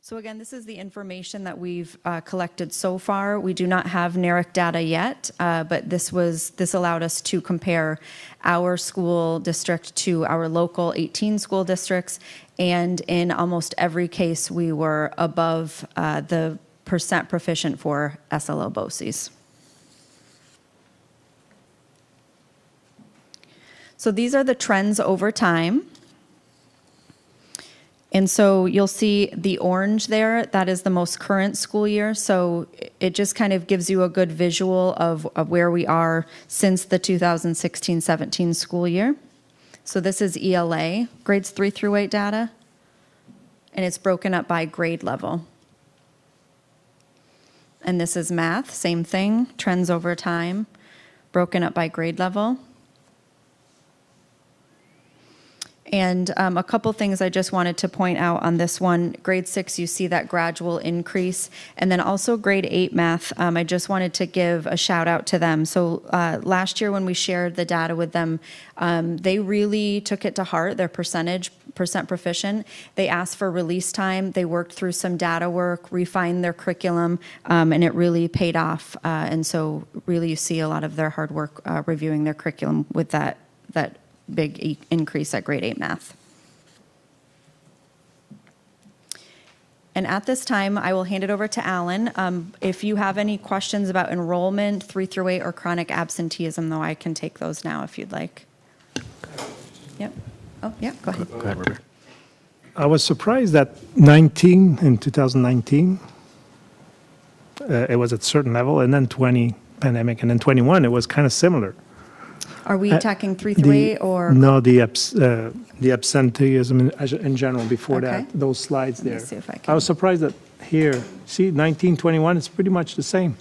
So again, this is the information that we've collected so far. We do not have NARIC data yet, but this allowed us to compare our school district to our local 18 school districts, and in almost every case, we were above the percent proficient for SLO BOCES. So these are the trends over time. And so you'll see the orange there, that is the most current school year. So it just kind of gives you a good visual of where we are since the 2016-17 school year. So this is ELA, grades 3 through 8 data, and it's broken up by grade level. And this is math, same thing, trends over time, broken up by grade level. And a couple things I just wanted to point out on this one. Grade 6, you see that gradual increase. And then also grade 8 math, I just wanted to give a shout out to them. So last year when we shared the data with them, they really took it to heart, their percent proficient. They asked for release time. They worked through some data work, refined their curriculum, and it really paid off. And so really you see a lot of their hard work reviewing their curriculum with that big increase at grade 8 math. And at this time, I will hand it over to Alan. If you have any questions about enrollment, 3 through 8, or chronic absenteeism, though, I can take those now if you'd like. Yep. Oh, yeah, go ahead. Go ahead, Robert. I was surprised that in 2019, it was at a certain level, and then 20 pandemic, and then 21, it was kind of similar. Are we talking 3 through 8 or? No, the absenteeism in general before Okay. that, those slides Let me there. see if I I can. was surprised that here, see, 19, 21, it's pretty much the same.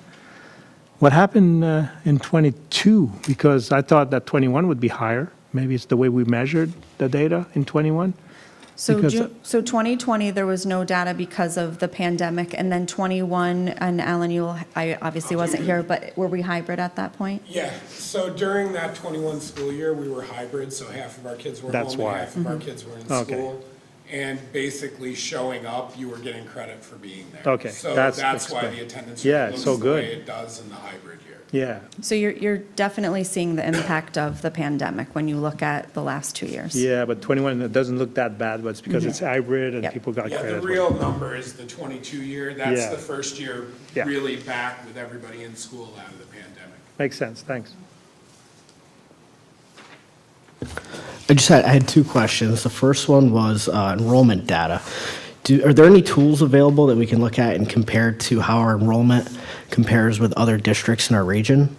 What happened in 22? Because I thought that 21 would be higher. Maybe it's the way we measured the data in 21. So, because- so 2020, there was no data because of the pandemic, and then 21, and Alan, I obviously wasn't here, but were we hybrid at that point? Yeah, so during that 21 school year, we were hybrid, so half of our kids were That's home why. and half of our kids were in Okay. school. And basically showing up, you were getting credit for being there. Okay, So that's that's why explained. the attendance Yeah, rate looks so the good. way it does in the hybrid year. Yeah, So you're definitely seeing the impact of the pandemic when you look at the last 2 years. yeah, but 21, it doesn't look that bad, but it's because it's hybrid and Yep. people got Yeah, credit. the real number is the 22 year. That's Yeah. the first year Yeah. really back with everybody in school out of the pandemic. Makes sense, thanks. I had 2 questions. The first one was enrollment data. Are there any tools available that we can look at and compare to how our enrollment compares with other districts in our region?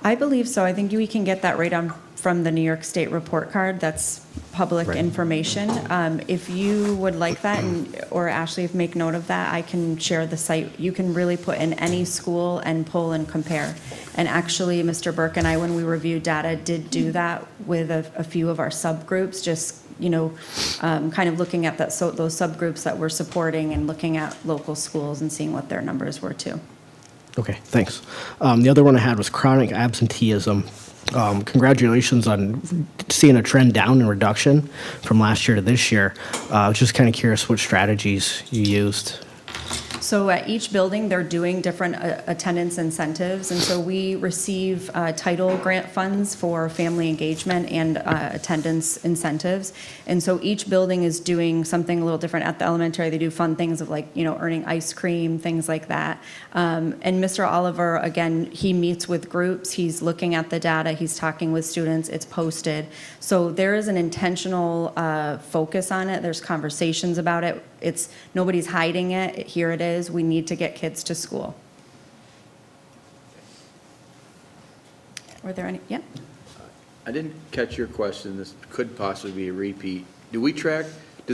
I believe so. I think we can get that right on from the New York State report card. That's public Right. information. If you would like that, or Ashley, if make note of that, I can share the site. You can really put in any school and pull and compare. And actually, Mr. Burke and I, when we reviewed data, did do that with a few of our subgroups, just, kind of looking at that, so those subgroups that we're supporting and looking at local schools and seeing what their numbers were too. Okay, thanks. The other one I had was chronic absenteeism. Congratulations on seeing a trend down in reduction from last year to this year. I was just kind of curious what strategies you used. So at each building, they're doing different attendance incentives, and so we receive title grant funds for family engagement and attendance incentives. And so each building is doing something a little different. At the elementary, they do fun things of like, earning ice cream, things like that. And Mr. Oliver, again, he meets with groups, he's looking at the data, he's talking with students, it's posted. So there is an intentional focus on it, there's conversations about it. Nobody's hiding it. Here it is. We need to get kids to school. Were there any? Yeah. I didn't catch your question. This could possibly be a repeat. Do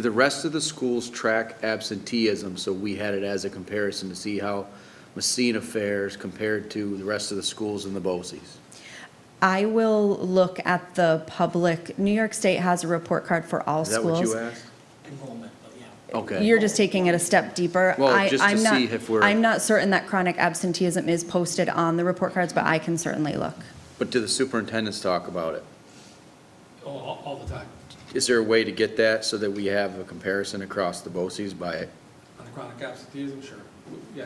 the rest of the schools track absenteeism? So we had it as a comparison to see how Massena fares compared to the rest of the schools in the BOCES. I will look at the public. New York State has a report card for all Is that schools. what you asked? Enrollment, yeah. Okay. You're just taking it a step deeper. Well, just to I'm not, see if we're- I'm not certain that chronic absenteeism is posted on the report cards, but I can certainly look. But do the superintendents talk about it? All the time. is there a way to get that so that we have a comparison across the BOCES by, On the chronic absenteeism, sure. Yeah.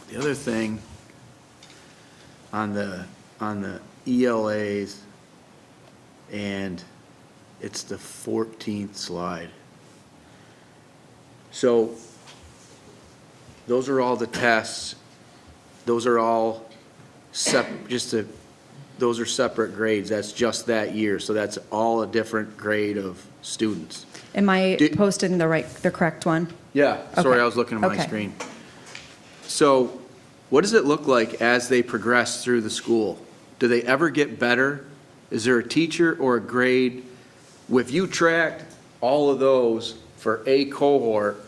the other thing on the ELAs, and it's the 14th slide. So those are all the tests. Those are all those are separate grades. That's just that year. So that's all a different grade of students. Am I posting the correct one? Yeah, sorry, Okay. I was looking at my Okay. screen. So what does it look like as they progress through the school? Do they ever get better? Is there a teacher or a grade? If you tracked all of those for a cohort,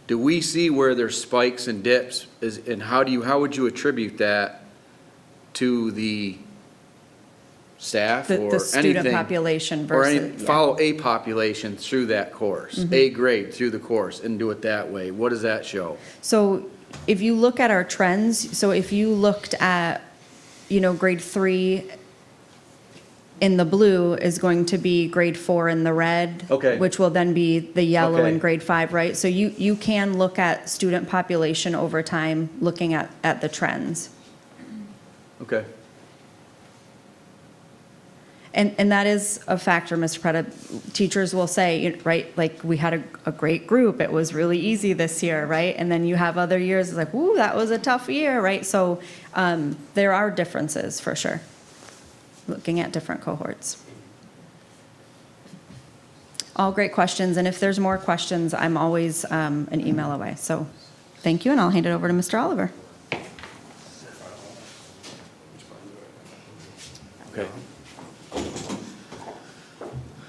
do we see where there's spikes and dips? And how would you attribute that to the staff or anything? The student population Or versus. follow a population through that course, a grade through the course, and do it that way. What does that show? So if you look at our trends, so if you looked at, grade 3 in the blue is going to be grade 4 in the red. Okay. Which will then be the yellow in Okay. grade 5, right? So you can look at student population over time, looking at the trends. Okay. And that is a factor, Mr. Preda. Teachers will say, right, like, we had a great group, it was really easy this year, right? And then you have other years, it's like, ooh, that was a tough year, right? So there are differences, for sure, looking at different cohorts. All great questions, and if there's more questions, I'm always an email away. So thank you, and I'll hand it over to Mr. Oliver. Okay.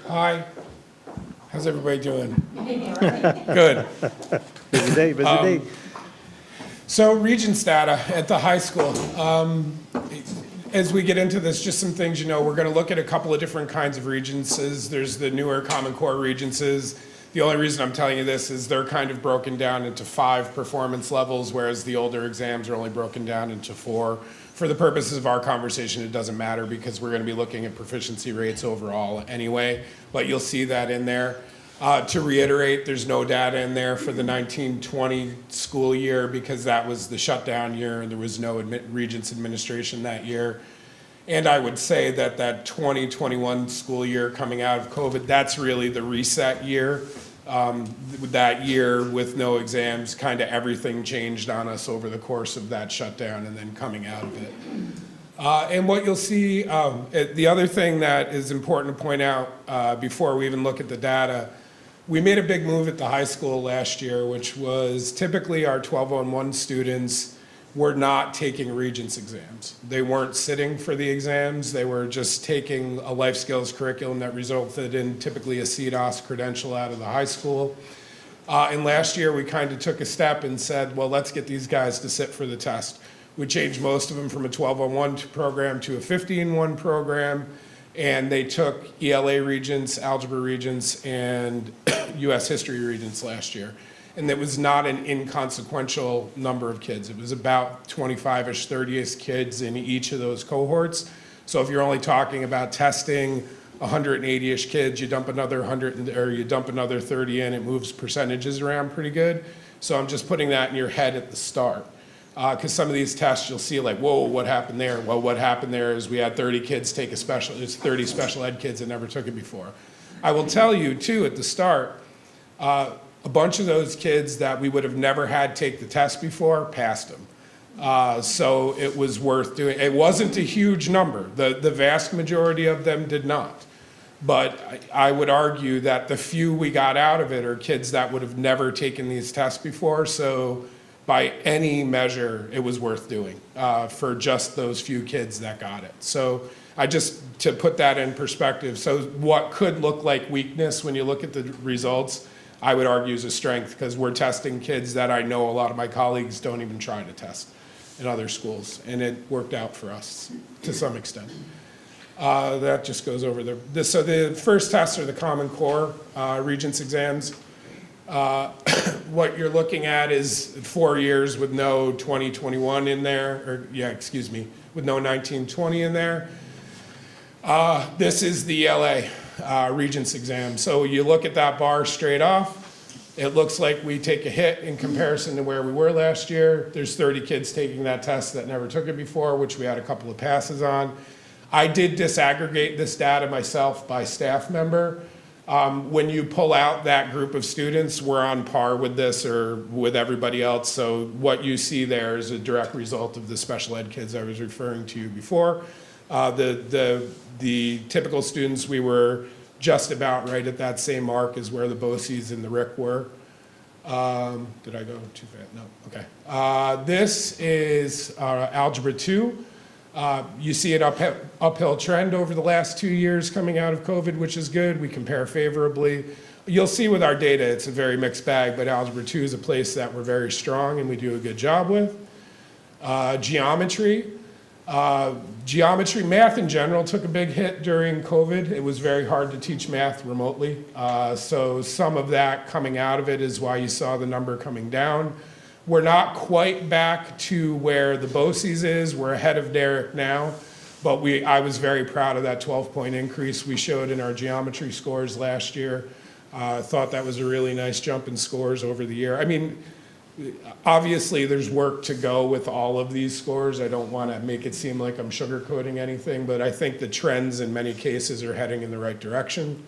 Hi, how's everybody doing? Good. Busy day, busy day. So Regents data at the high school. As we get into this, just some things, we're going to look at a couple of different kinds of regencies. There's the newer Common Core regencies. The only reason I'm telling you this is they're kind of broken down into 5 performance levels, whereas the older exams are only broken down into 4. For the purposes of our conversation, it doesn't matter because we're going to be looking at proficiency rates overall anyway, but you'll see that in there. To reiterate, there's no data in there for the 1920 school year because that was the shutdown year and there was no Regents administration that year. And I would say that 2021 school year coming out of COVID, that's really the reset year. That year with no exams, kind of everything changed on us over the course of that shutdown and then coming out of it. And what you'll see, the other thing that is important to point out before we even look at the data, we made a big move at the high school last year, which was typically our 12-on-1 students were not taking Regents exams. They weren't sitting for the exams. They were just taking a life skills curriculum that resulted in typically a CDOS credential out of the high school. And last year, we kind of took a step and said, well, let's get these guys to sit for the test. We changed most of them from a 12-on-1 program to a 15-1 program, and they took ELA Regents, Algebra Regents, and US History Regents last year. And it was not an inconsequential number of kids. It was about 25-ish, 30-ish kids in each of those cohorts. So if you're only talking about testing 180-ish kids, you dump another 100 or you dump another 30 in, it moves percentages around pretty good. So I'm just putting that in your head at the start. Because some of these tests you'll see like, whoa, what happened there? Well, what happened there is we had 30 kids take it's 30 special ed kids that never took it before. I will tell you too at the start, a bunch of those kids that we would have never had take the test before passed them. So it was worth doing. It wasn't a huge number. The vast majority of them did not. But I would argue that the few we got out of it are kids that would have never taken these tests before. So by any measure, it was worth doing for just those few kids that got it. So to put that in perspective, so what could look like weakness when you look at the results, I would argue is a strength because we're testing kids that I know a lot of my colleagues don't even try to test in other schools, and it worked out for us to some extent. That just goes over so the first tests are the Common Core Regents exams. What you're looking at is 4 years with no 2021 in there, with no 1920 in there. This is the ELA Regents exam. So you look at that bar straight off, it looks like we take a hit in comparison to where we were last year. There's 30 kids taking that test that never took it before, which we had a couple of passes on. I did disaggregate this data myself by staff member. When you pull out that group of students, we're on par with this or with everybody else. So what you see there is a direct result of the special ed kids I was referring to before. The typical students, we were just about right at that same mark as where the BOCES and the RIC were. Did I go too fast? No, okay. This is Algebra 2. You see an uphill trend over the last 2 years coming out of COVID, which is good. We compare favorably. You'll see with our data, it's a very mixed bag, but Algebra 2 is a place that we're very strong and we do a good job with. Geometry. Geometry, math in general took a big hit during COVID. It was very hard to teach math remotely. So some of that coming out of it is why you saw the number coming down. We're not quite back to where the BOCES is. We're ahead of Derek now, but I was very proud of that 12-point increase we showed in our geometry scores last year. I thought that was a really nice jump in scores over the year. I mean, obviously, there's work to go with all of these scores. I don't want to make it seem like I'm sugarcoating anything, but I think the trends in many cases are heading in the right direction.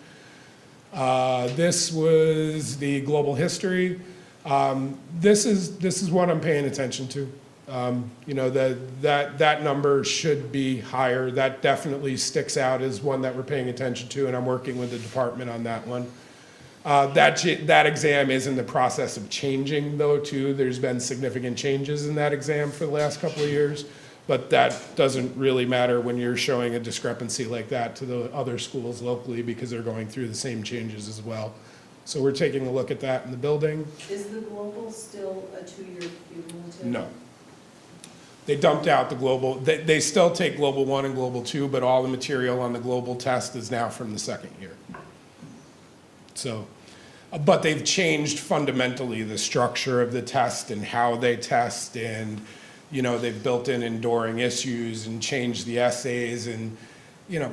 This was the global history. This is what I'm paying attention to. You know, that number should be higher. That definitely sticks out as one that we're paying attention to, and I'm working with the department on that one. That exam is in the process of changing, though, too. There's been significant changes in that exam for the last couple of years, but that doesn't really matter when you're showing a discrepancy like that to the other schools locally because they're going through the same changes as well. So we're taking a look at that in the building. Is the global still a two-year cumulative? No. They dumped out the global. They still take Global 1 and Global 2, but all the material on the global test is now from the second year. So, but they've changed fundamentally the structure of the test and how they test, and, you know, they've built in enduring issues and changed the essays, and, you know,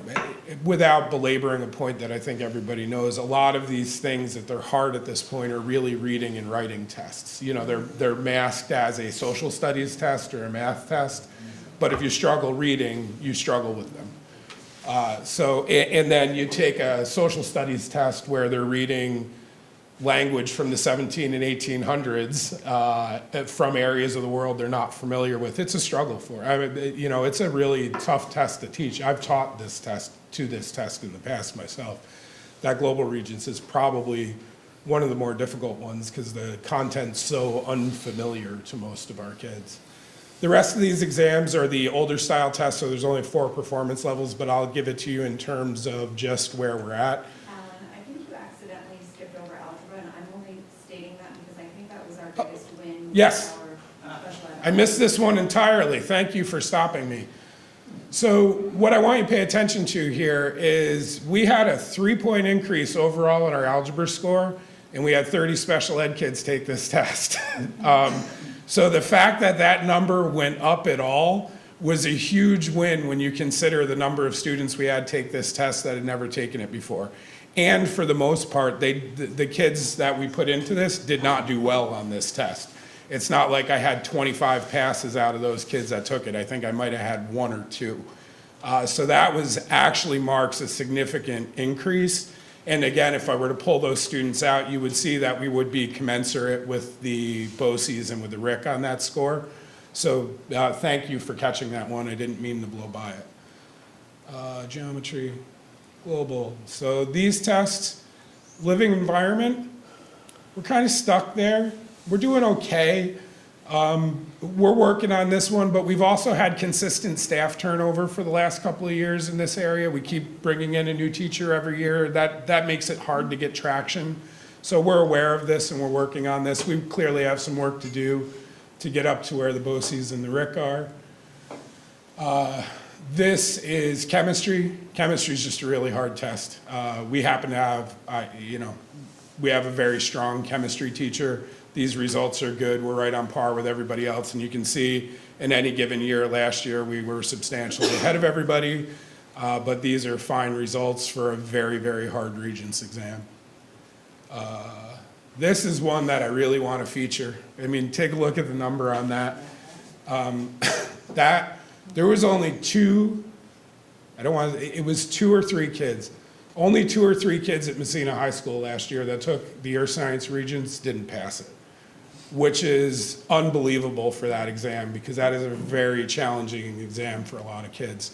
without belaboring a point that I think everybody knows, a lot of these things that they're hard at this point are really reading and writing tests. You know, they're masked as a social studies test or a math test, but if you struggle reading, you struggle with them. And then you take a social studies test where they're reading language from the 17 and 1800s from areas of the world they're not familiar with. It's a struggle for. I mean, you know, it's a really tough test to teach. I've taught this test in the past myself. That Global Regents is probably one of the more difficult ones because the content's so unfamiliar to most of our kids. The rest of these exams are the older style tests, so there's only 4 performance levels, but I'll give it to you in terms of just where we're at. I think you accidentally skipped over algebra, and I'm only stating that because I think that was our biggest win. Yes. For our special ed. I missed this one entirely. Thank you for stopping me. So what I want you to pay attention to here is we had a 3-point increase overall in our algebra score, and we had 30 special ed kids take this test. So the fact that that number went up at all was a huge win when you consider the number of students we had take this test that had never taken it before. And for the most part, the kids that we put into this did not do well on this test. It's not like I had 25 passes out of those kids that took it. I think I might have had 1 or 2. So that actually marks a significant increase. And again, if I were to pull those students out, you would see that we would be commensurate with the BOCES and with the RIC on that score. So thank you for catching that one. I didn't mean to blow by it. Geometry, global. So these tests, living environment, we're kind of stuck there. We're doing okay. We're working on this one, but we've also had consistent staff turnover for the last couple of years in this area. We keep bringing in a new teacher every year. That makes it hard to get traction. So we're aware of this and we're working on this. We clearly have some work to do to get up to where the BOCES and the RIC are. This is chemistry. Chemistry is just a really hard test. We happen to have, we have a very strong chemistry teacher. These results are good. We're right on par with everybody else. And you can see in any given year, last year, we were substantially ahead of everybody. but these are fine results for a very, very hard Regents exam. This is one that I really want to feature. I mean, take a look at the number on that. There was only it was 2 or 3 kids. Only 2 or 3 kids at Massena High School last year that took the Earth Science Regents didn't pass it, which is unbelievable for that exam because that is a very challenging exam for a lot of kids.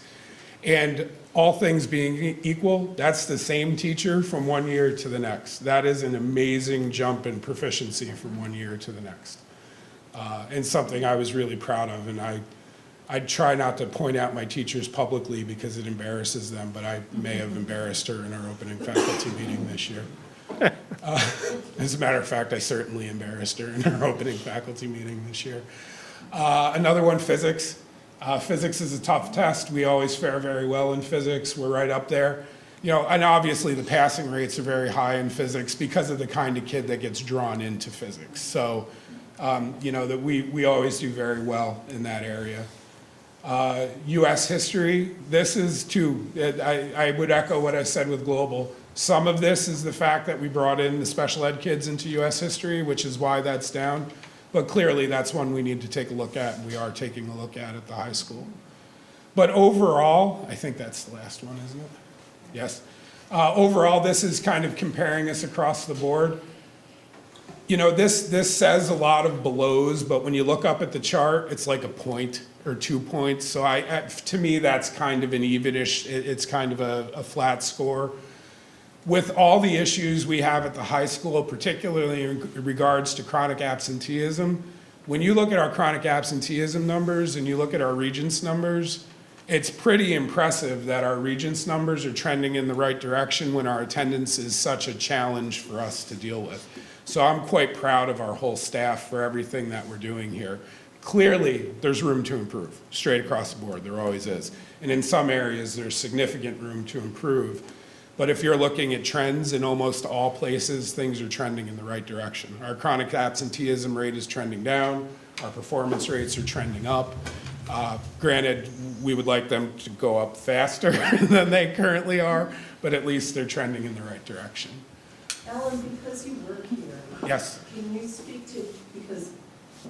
And all things being equal, that's the same teacher from one year to the next. That is an amazing jump in proficiency from one year to the next. And something I was really proud of. And I try not to point out my teachers publicly because it embarrasses them, but I may have embarrassed her in our opening faculty meeting this year. As a matter of fact, I certainly embarrassed her in our opening faculty meeting this year. Another one, physics. Physics is a tough test. We always fare very well in physics. We're right up there. You know, and obviously the passing rates are very high in physics because of the kind of kid that gets drawn into physics. So, you know, that we always do very well in that area. U.S. history, this is too, I would echo what I said with global. Some of this is the fact that we brought in the special ed kids into U.S. history, which is why that's down. But clearly, that's one we need to take a look at, and we are taking a look at the high school. But overall, I think that's the last one, isn't it? Yes. Overall, this is kind of comparing us across the board. You know, this says a lot of belows, but when you look up at the chart, it's like a point or 2 points. So to me, that's kind of an evenish, it's kind of a flat score. With all the issues we have at the high school, particularly in regards to chronic absenteeism, when you look at our chronic absenteeism numbers and you look at our Regents numbers, it's pretty impressive that our Regents numbers are trending in the right direction when our attendance is such a challenge for us to deal with. So I'm quite proud of our whole staff for everything that we're doing here. Clearly, there's room to improve, straight across the board, there always is. And in some areas, there's significant room to improve. But if you're looking at trends in almost all places, things are trending in the right direction. Our chronic absenteeism rate is trending down. Our performance rates are trending up. Granted, we would like them to go up faster than they currently are, but at least they're trending in the right direction. Ellen, because you work here. Yes. Can you speak to, because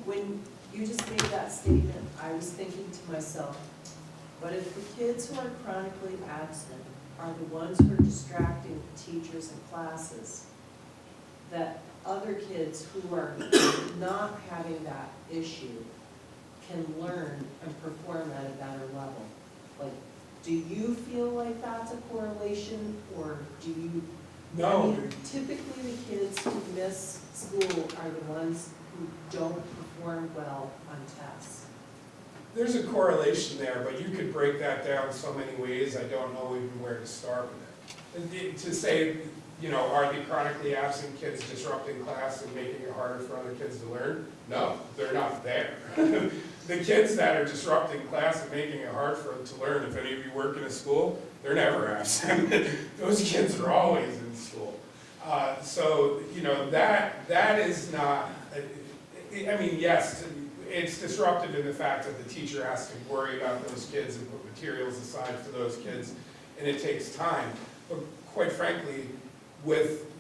when you just made that statement, I was thinking to myself, but if the kids who are chronically absent are the ones who are distracting teachers and classes, that other kids who are not having that issue can learn and perform at a better level. Like, do you feel like that's a correlation, or do you? No. I mean, typically the kids who miss school are the ones who don't perform well on tests. There's a correlation there, but you could break that down so many ways, I don't know even where to start with it. To say, you know, are the chronically absent kids disrupting class and making it harder for other kids to learn? No, they're not there. The kids that are disrupting class and making it hard for them to learn, if any of you work in a school, they're never absent. Those kids are always in school. So, you know, that is not, I mean, yes, it's disruptive in the fact that the teacher has to worry about those kids and put materials aside for those kids, and it takes time. But quite frankly, with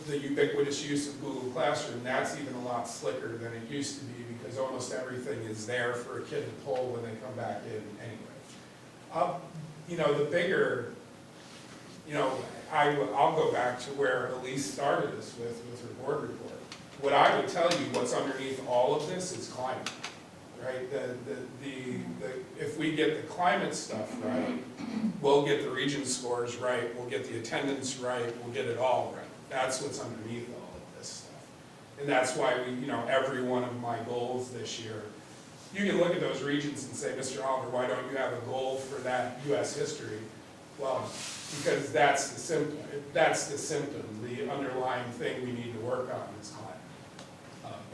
the ubiquitous use of Google Classroom, that's even a lot slicker than it used to be because almost everything is there for a kid to pull when they come back in anyway. You know, the bigger, you know, I'll go back to where Elise started us with her board report. What I would tell you, what's underneath all of this is climate, right? If we get the climate stuff right, we'll get the Regents scores right, we'll get the attendance right, we'll get it all right. That's what's underneath all of this stuff. And that's why you know, every one of my goals this year, you can look at those Regents and say, Mr. Oliver, why don't you have a goal for that U.S. history? Well, because that's the symptom, the underlying thing we need to work on is climate.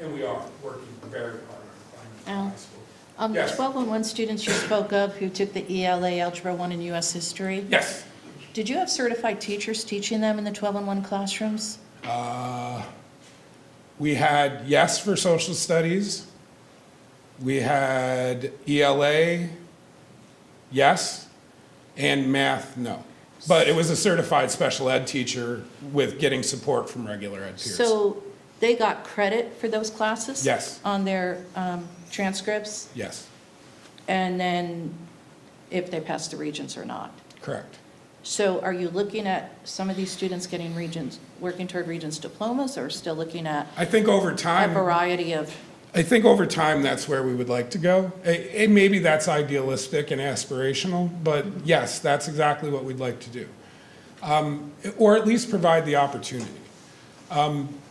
And we are working very hard on climate in high school. The Yes. 1211 students you spoke of who took the ELA Algebra 1 in U.S. history, Yes. did you have certified teachers teaching them in the 1211 classrooms? We had yes for social studies. We had ELA, yes. And math, no. But it was a certified special ed teacher with getting support from regular ed peers. So they got credit for those classes? Yes. On their transcripts? Yes, And then if they pass the Regents or not? correct. So are you looking at some of these students getting Regents, working toward Regents diplomas, or still looking at I think over a time, variety of? I think over time, that's where we would like to go. And maybe that's idealistic and aspirational, but yes, that's exactly what we'd like to do. Or at least provide the opportunity.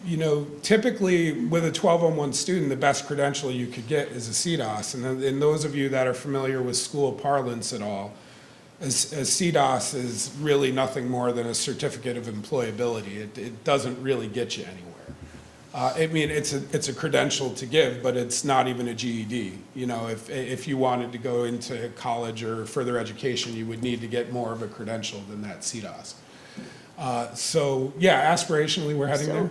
You know, typically with a 1201 student, the best credential you could get is a CDOS. And those of you that are familiar with school parlance at all, a CDOS is really nothing more than a certificate of employability. It doesn't really get you anywhere. I mean, it's a credential to give, but it's not even a GED. You know, if you wanted to go into college or further education, you would need to get more of a credential than that CDOS. So, yeah, aspirationally, we're heading there.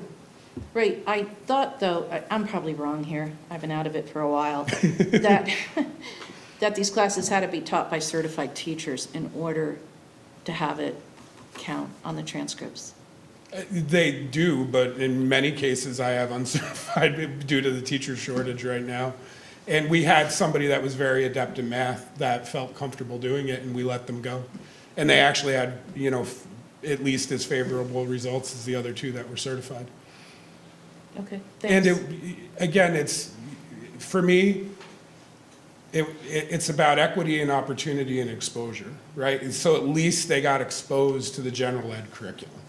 Right, I thought though, I'm probably wrong here, I've been out of it for a while, that, that these classes had to be taught by certified teachers in order to have it count on the transcripts. They do, but in many cases, I have uncertified due to the teacher shortage right now. And we had somebody that was very adept in math that felt comfortable doing it, and we let them go. And they actually had, you know, at least as favorable results as the other two that were certified. Okay, And thanks. again, it's, for me, it's about equity and opportunity and exposure, right? And so at least they got exposed to the general ed curriculum,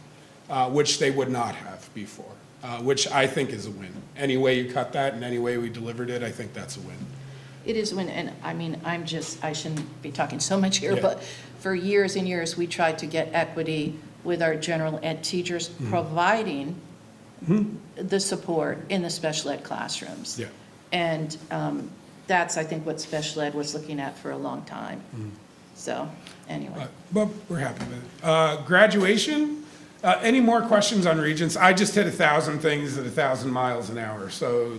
which they would not have before, which I think is a win. Any way you cut that and any way we delivered it, I think that's a win. It is when, and I mean, I shouldn't be talking so much here, Yeah. but for years and years, we tried to get equity with our general ed teachers, providing the support in the special ed classrooms. Yeah. And that's, I think, what special ed was looking at for a long time. So, anyway. But we're happy with it. Graduation, any more questions on Regents? I just hit 1,000 things at 1,000 miles an hour. So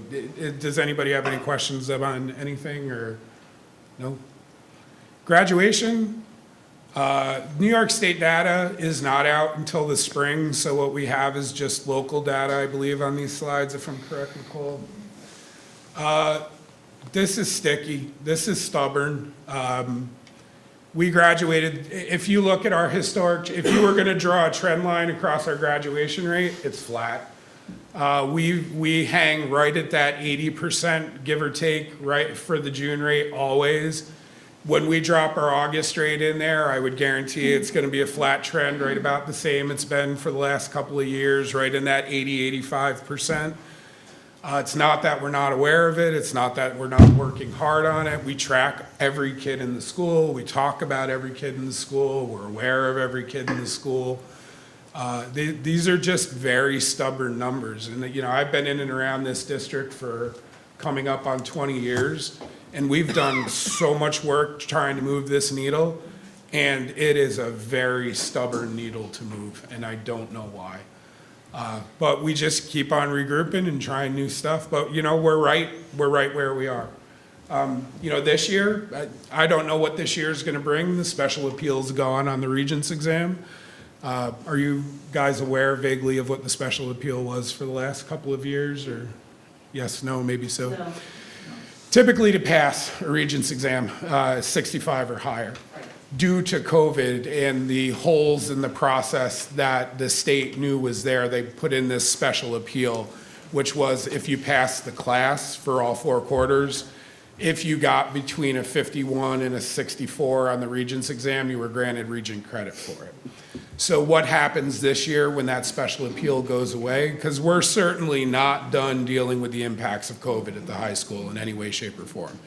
does anybody have any questions on anything or no? Graduation, New York State data is not out until the spring. So what we have is just local data, I believe, on these slides, if I'm correct, Nicole. This is sticky. This is stubborn. We graduated, if you look at our historic, if you were going to draw a trend line across our graduation rate, it's flat. We hang right at that 80%, give or take, right, for the June rate always. When we drop our August rate in there, I would guarantee it's going to be a flat trend, right about the same it's been for the last couple of years, right in that 80, 85%. It's not that we're not aware of it. It's not that we're not working hard on it. We track every kid in the school. We talk about every kid in the school. We're aware of every kid in the school. These are just very stubborn numbers. And, you know, I've been in and around this district for coming up on 20 years, and we've done so much work trying to move this needle, and it is a very stubborn needle to move, and I don't know why. But we just keep on regrouping and trying new stuff. But, you know, we're right where we are. You know, this year, I don't know what this year is going to bring. The special appeals gone on the Regents exam. Are you guys aware vaguely of what the special appeal was for the last couple of years? Or yes, no, maybe so? No. Typically to pass a Regents exam, 65 or higher. Due to COVID and the holes in the process that the state knew was there, they put in this special appeal, which was if you passed the class for all 4 quarters, if you got between a 51 and a 64 on the Regents exam, you were granted Regent credit for it. So what happens this year when that special appeal goes away? Because we're certainly not done dealing with the impacts of COVID at the high school in any way, shape, or form.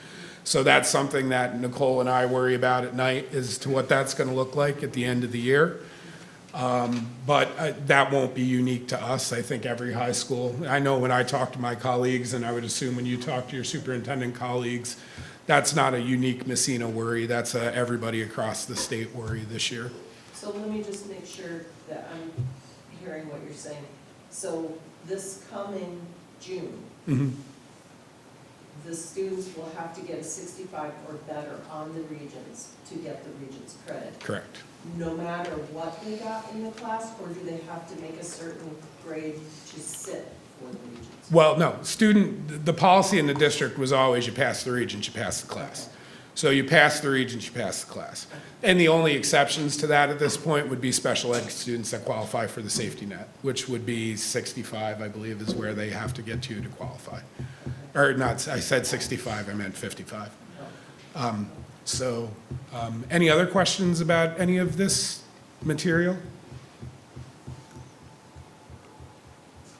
So that's something that Nicole and I worry about at night as to what that's going to look like at the end of the year. But that won't be unique to us. I think every high school, I know when I talk to my colleagues, and I would assume when you talk to your superintendent colleagues, that's not a unique Massena worry. That's a everybody across the state worry this year. So let me just make sure that I'm hearing what you're saying. So this coming June, the students will have to get a 65 or better on the Regents to get the Regents credit, Correct. no matter what they got in the class, or do they have to make a certain grade to sit for the Regents? Well, no, the policy in the district was always you pass the Regents, you pass the class. So you pass the Regents, you pass the class. And the only exceptions to that at this point would be special ed students that qualify for the safety net, which would be 65, I believe, is where they have to get to qualify. Or not, I said 65, I meant 55. Any other questions about any of this material?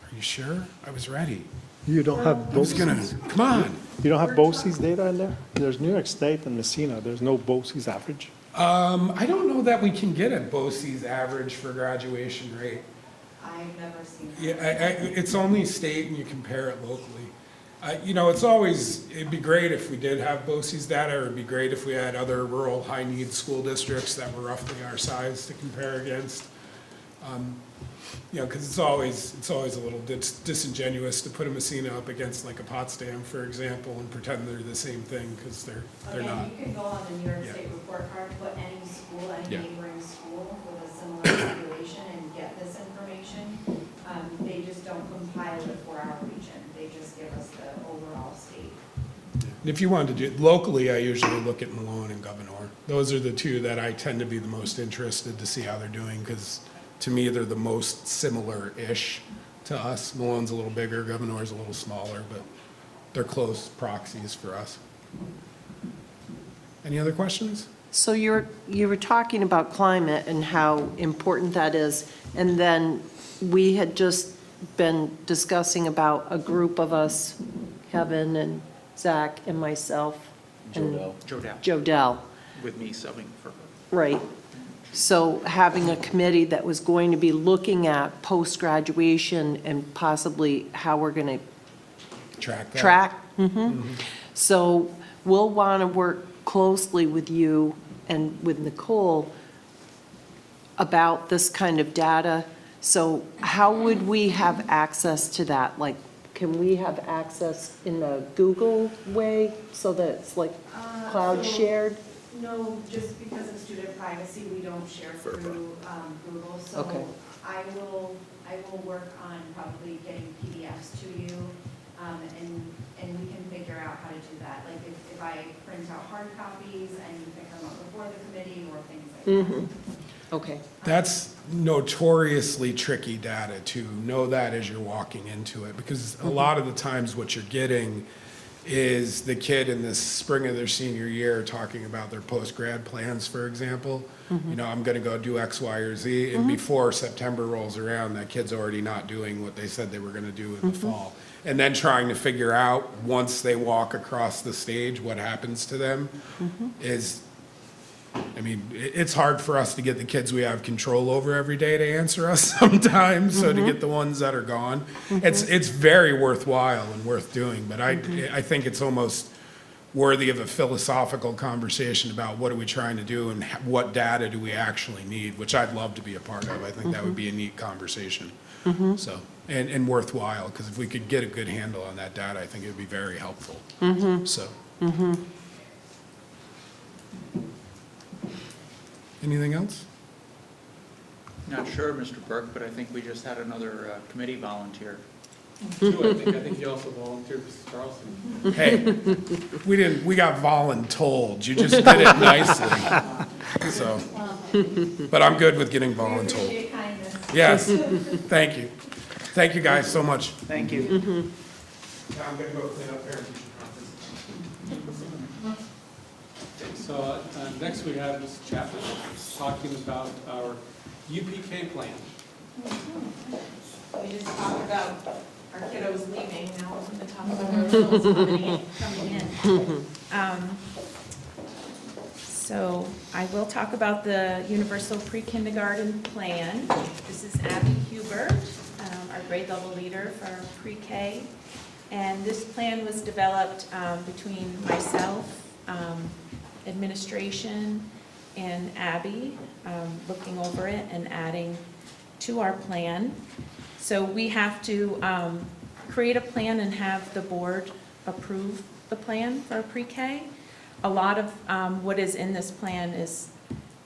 Are you sure? I was ready. You don't have I was gonna, BOCES? come on. You don't have BOCES data in there? There's New York State and Massena, there's no BOCES average. I don't know that we can get a BOCES average for graduation rate. I've never seen that. Yeah, it's only state and you compare it locally. You know, it'd be great if we did have BOCES data, or it'd be great if we had other rural high-need school districts that were roughly our size to compare against. You know, because it's always a little disingenuous to put a Massena up against like a Potsdam, for example, and pretend they're the same thing, because they're not. Again, you can go on the New York Yeah. State report card, put any school, any Yeah. neighboring school with a similar population and get this information. They just don't compile it for our region. They just give us the overall state. And if you wanted to do, locally, I usually look at Malone and Governor. Those are the two that I tend to be the most interested to see how they're doing, because to me, they're the most similar-ish to us. Malone's a little bigger, Governor's a little smaller, but they're close proxies for us. Any other questions? So you were talking about climate and how important that is, and then we had just been discussing about a group of us, Kevin and Zach and myself. and Jodell. With me subbing for. Right. So having a committee that was going to be looking at post-graduation and possibly how we're going to Track that? track. So we'll want to work closely with you and with Nicole about this kind of data. So how would we have access to that? Like, can we have access in a Google way so that it's like cloud So- shared? No, just because of student privacy, we don't share through Google. So Okay. I will work on probably getting PDFs to you, and we can figure out how to do that. Like if I print out hard copies and you pick them up before the committee or things like that. Okay. That's notoriously tricky data to know that as you're walking into it, because a lot of the times what you're getting is the kid in the spring of their senior year talking about their post-grad plans, for example. You know, I'm gonna go do X, Y, or Z, and before September rolls around, that kid's already not doing what they said they were gonna do in the fall. And then trying to figure out, once they walk across the stage, what happens to them is, I mean, it's hard for us to get the kids we have control over every day to answer us sometimes, so to get the ones that are gone, it's very worthwhile and worth doing, but I think it's almost worthy of a philosophical conversation about what are we trying to do and what data do we actually need, which I'd love to be a part of. I think that would be a neat conversation. So, and worthwhile, because if we could get a good handle on that data, I think it would be very helpful. So. Anything else? Not sure, Mr. Burke, but I think we just had another committee volunteer. Too, I think you also volunteered, Mrs. Carlson. Hey, we got voluntold. You just did it nicely. So, but I'm good with getting We voluntold. appreciate kindness. Yes, thank you. Thank you guys so much. Thank you. Now I'm gonna go clean up parent-teacher conference. So next we have Ms. Chapman talking about our UPK plan. We just talked about our kiddos leaving, now we're going to talk about our adults coming in. So I will talk about the Universal Pre-Kindergarten Plan. This is Abby Huber, our grade level leader for our pre-K. And this plan was developed between myself, administration, and Abby, looking over it and adding to our plan. So we have to create a plan and have the board approve the plan for pre-K. A lot of what is in this plan is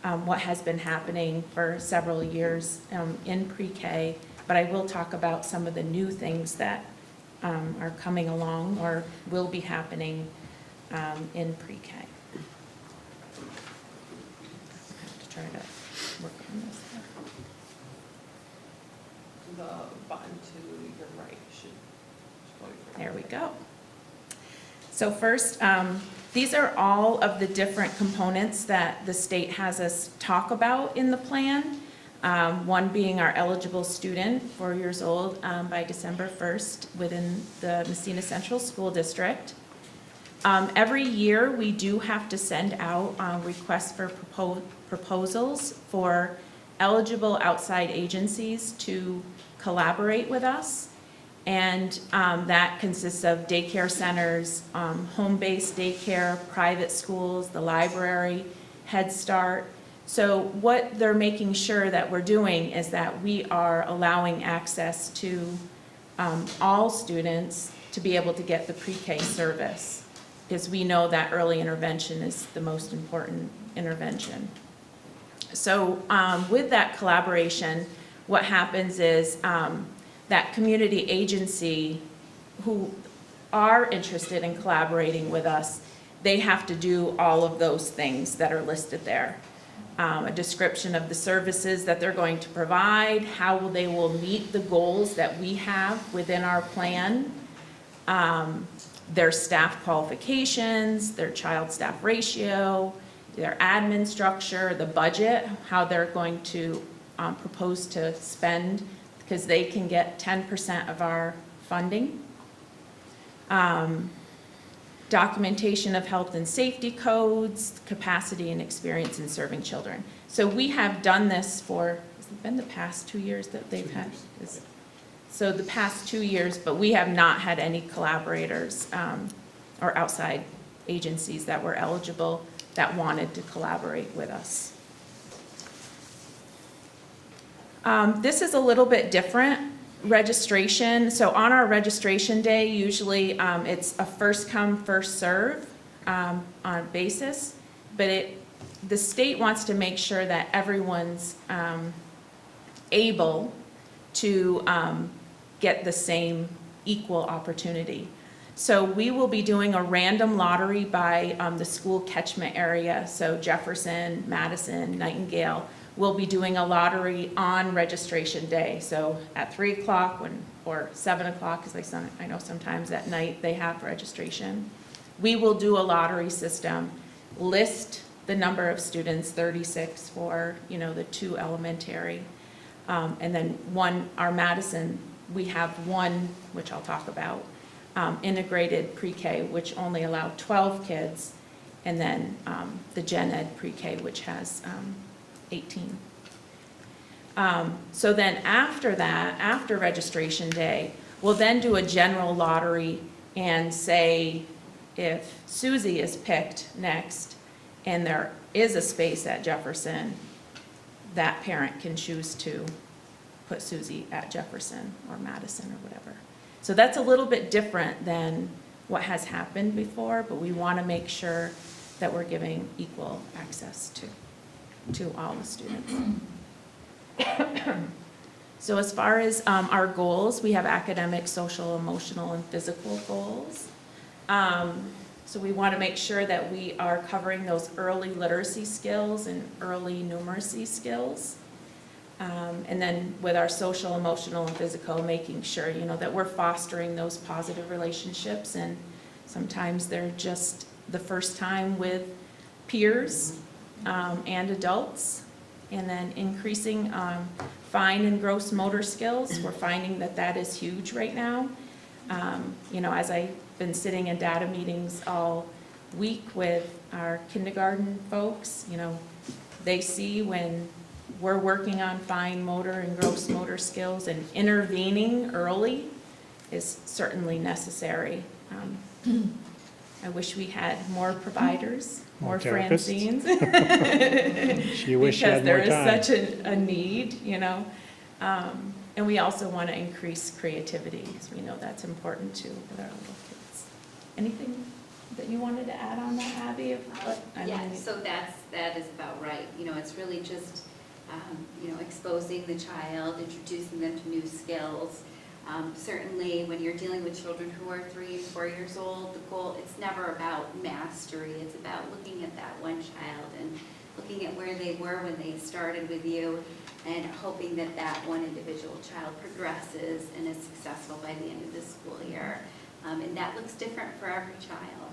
what has been happening for several years in pre-K, but I will talk about some of the new things that are coming along or will be happening in pre-K. To try to work on this. The button to your right should go your There we go. So first, these are all of the different components that the state has us talk about in the plan. One being our eligible student, 4 years old by December 1st within the Massena Central School District. Every year, we do have to send out requests for proposals for eligible outside agencies to collaborate with us. And that consists of daycare centers, home-based daycare, private schools, the library, Head Start. So what they're making sure that we're doing is that we are allowing access to all students to be able to get the pre-K service, because we know that early intervention is the most important intervention. So with that collaboration, what happens is that community agency who are interested in collaborating with us, they have to do all of those things that are listed there. A description of the services that they're going to provide, how they will meet the goals that we have within our plan, their staff qualifications, their child-staff ratio, their admin structure, the budget, how they're going to propose to spend, because they can get 10% of our funding. Documentation of health and safety codes, capacity and experience in serving children. So we have done this for, has it been the past 2 years that they've had? So the past 2 years, but we have not had any collaborators or outside agencies that were eligible that wanted to collaborate with us. This is a little bit different. Registration, so on our registration day, usually it's a first come, first serve on basis, but the state wants to make sure that everyone's able to get the same equal opportunity. So we will be doing a random lottery by the school catchment area, so Jefferson, Madison, Nightingale. We'll be doing a lottery on registration day. So at 3 o'clock or 7 o'clock, because I know sometimes at night they have registration. We will do a lottery system, list the number of students, 36 for, the 2 elementary. And then our Madison, we have one, which I'll talk about, integrated pre-K, which only allowed 12 kids. And then the gen ed pre-K, which has 18. So then after that, after registration day, we'll then do a general lottery and say if Susie is picked next and there is a space at Jefferson, that parent can choose to put Susie at Jefferson or Madison or whatever. So that's a little bit different than what has happened before, but we want to make sure that we're giving equal access to all the students. So as far as our goals, we have academic, social, emotional, and physical goals. So we want to make sure that we are covering those early literacy skills and early numeracy skills. And then with our social, emotional, and physical, making sure, that we're fostering those positive relationships. And sometimes they're just the first time with peers and adults, and then increasing fine and gross motor skills. We're finding that is huge right now. As I've been sitting in data meetings all week with our kindergarten folks, they see when we're working on fine motor and gross motor skills, and intervening early is certainly necessary. I wish we had more providers, more therapists. Francines. She wish she had more time. Because there is such a need, and we also want to increase creativity, because we know that's important too with our little kids. Anything you wanted to add on that, Abby? Yeah, so that is about right. You know, it's really just, you know, exposing the child, introducing them to new skills. Certainly, when you're dealing with children who are 3 and 4 years old, the goal, it's never about mastery. It's about looking at that one child and looking at where they were when they started with you and hoping that that one individual child progresses and is successful by the end of the school year. And that looks different for every child.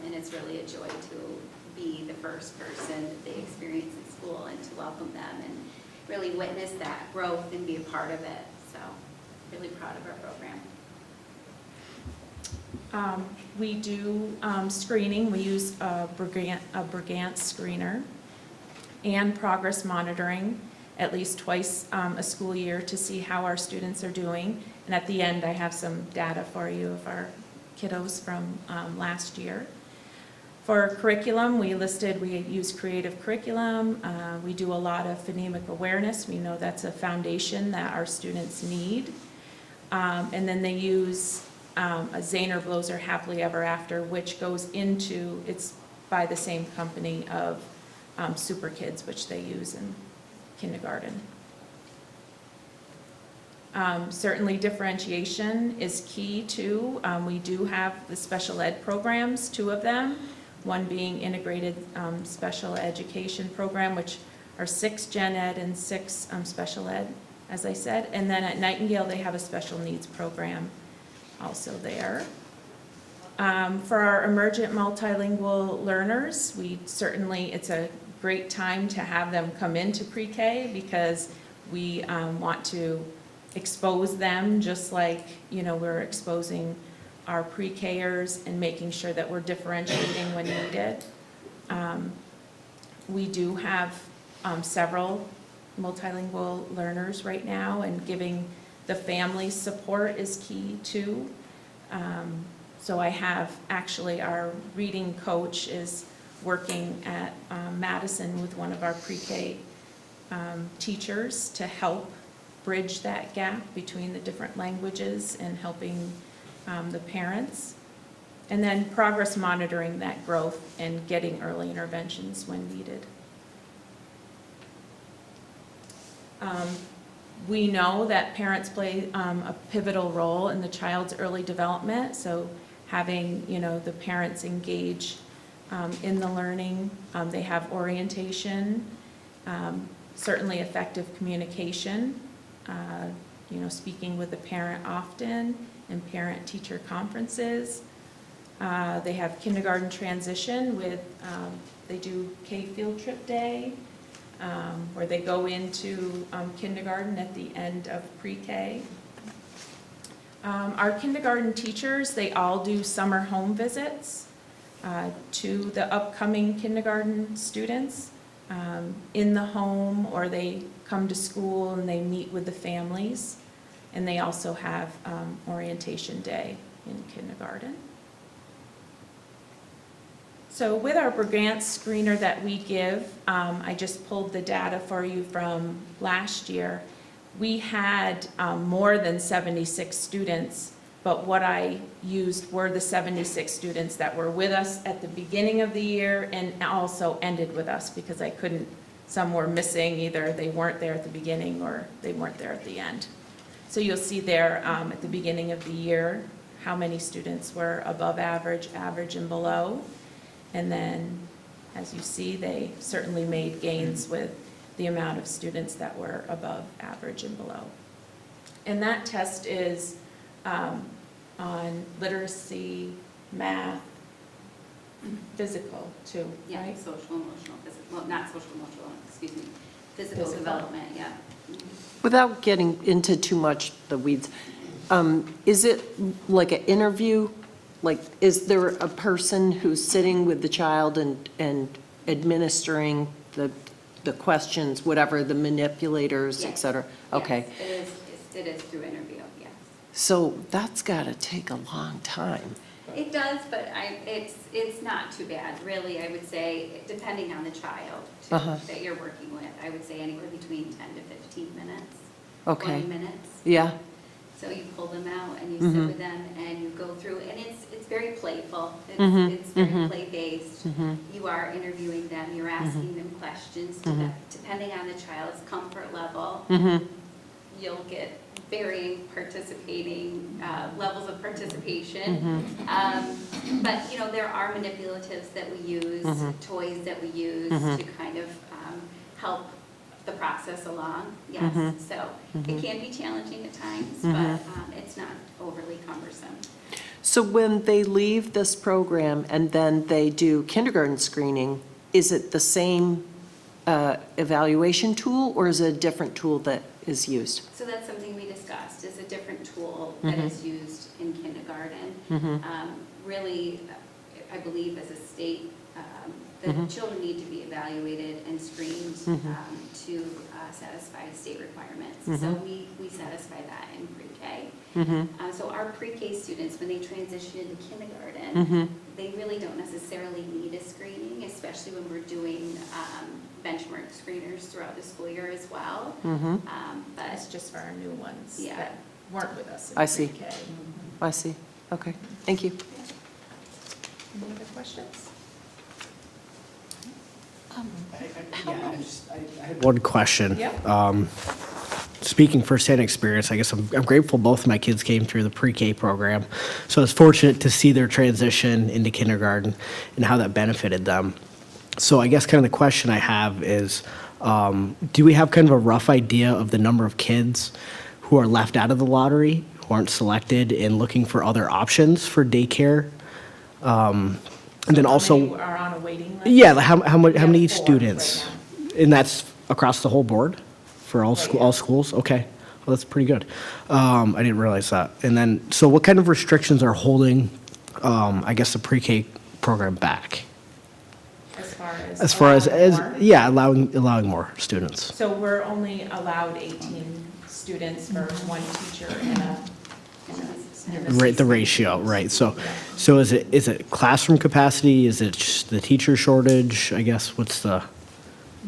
And it's really a joy to be the first person that they experience in school and to welcome them and really witness that growth and be a part of it. So really proud of our program. We do screening. We use a Brigance screener and progress monitoring at least twice a school year to see how our students are doing. And at the end, I have some data for you of our kiddos from last year. For curriculum, we use creative curriculum. We do a lot of phonemic awareness. We know that's a foundation that our students need. And then they use a Zahner Bloser Happily Ever After, which goes into, it's by the same company of Super Kids, which they use in kindergarten. Certainly differentiation is key too. We do have the special ed programs, 2 of them, one being integrated special education program, which are 6 gen ed and 6 special ed, as I said. And then at Nightingale, they have a special needs program also there. For our emergent multilingual learners, it's a great time to have them come into pre-K because we want to expose them just like, you know, we're exposing our pre-Kers and making sure that we're differentiating when needed. We do have several multilingual learners right now, and giving the family support is key too. So I have actually our reading coach is working at Madison with one of our pre-K teachers to help bridge that gap between the different languages and helping the parents. And then progress monitoring that growth and getting early interventions when needed. We know that parents play a pivotal role in the child's early development, so having, you know, the parents engage in the learning. They have orientation, certainly effective communication, you know, speaking with the parent often, and parent-teacher conferences. They have kindergarten transition with, they do K field trip day, where they go into kindergarten at the end of pre-K. Our kindergarten teachers, they all do summer home visits to the upcoming kindergarten students in the home, or they come to school and they meet with the families. And they also have orientation day in kindergarten. So with our Brigance screener that we give, I just pulled the data for you from last year. We had more than 76 students, but what I used were the 76 students that were with us at the beginning of the year and also ended with us because I couldn't, some were missing, either they weren't there at the beginning or they weren't there at the end. So you'll see there at the beginning of the year how many students were above average, average, and below. And then, as you see, they certainly made gains with the amount of students that were above average and below. And that test is on literacy, math, physical too, Yeah, right? social, emotional, physical, well, not social, emotional, excuse me, physical development, yeah. Without getting into too much the weeds, is it like an interview? Like, is there a person who's sitting with the child and administering the questions, whatever, the manipulators, et Yes. cetera? Okay. Yes, it is through interview, yes. So that's got to take a long time. It does, but it's not too bad, really. I would say, depending on the child too, that you're working with, I would say anywhere between 10 to 15 minutes, Okay. 20 minutes. Yeah. So you pull them out and you sit with them and you go through, and it's very playful. It's very play-based. You are interviewing them, you're asking them questions, depending on the child's comfort level. You'll get varying participating, levels of participation. But, you know, there are manipulatives that we use, toys that we use to kind of help the process along, yes. So it can be challenging at times, but it's not overly cumbersome. So when they leave this program and then they do kindergarten screening, is it the same evaluation tool, or is it a different tool that is used? So that's something we discussed, is a different tool that is used in kindergarten. Really, I believe as a state, the children need to be evaluated and screened to satisfy state requirements. So we satisfy that in pre-K. So our pre-K students, when they transition into kindergarten, they really don't necessarily need a screening, especially when we're doing benchmark screeners throughout the school year as well. But That's just for our new ones Yeah. that weren't with us in I see. pre-K. I see. Okay, thank you. Any other questions? I had one question. Yep. Speaking firsthand experience, I guess I'm grateful both of my kids came through the pre-K program. So I was fortunate to see their transition into kindergarten and how that benefited them. So I guess kind of the question I have is, do we have kind of a rough idea of the number of kids who are left out of the lottery, who aren't selected, and looking for other options for daycare? And then also, How many are on a waiting list? yeah, how We have many 4 students? right And that's across the whole board for all Right, all schools? Okay, well, that's pretty good. I didn't realize that. And then, so what kind of restrictions are holding, I guess, the pre-K program back? now. As far as, allowing more? yeah, allowing more students. So we're only allowed 18 students for one teacher and a The ratio, right. So is it classroom capacity? Is it just the teacher shortage? I guess, what's the?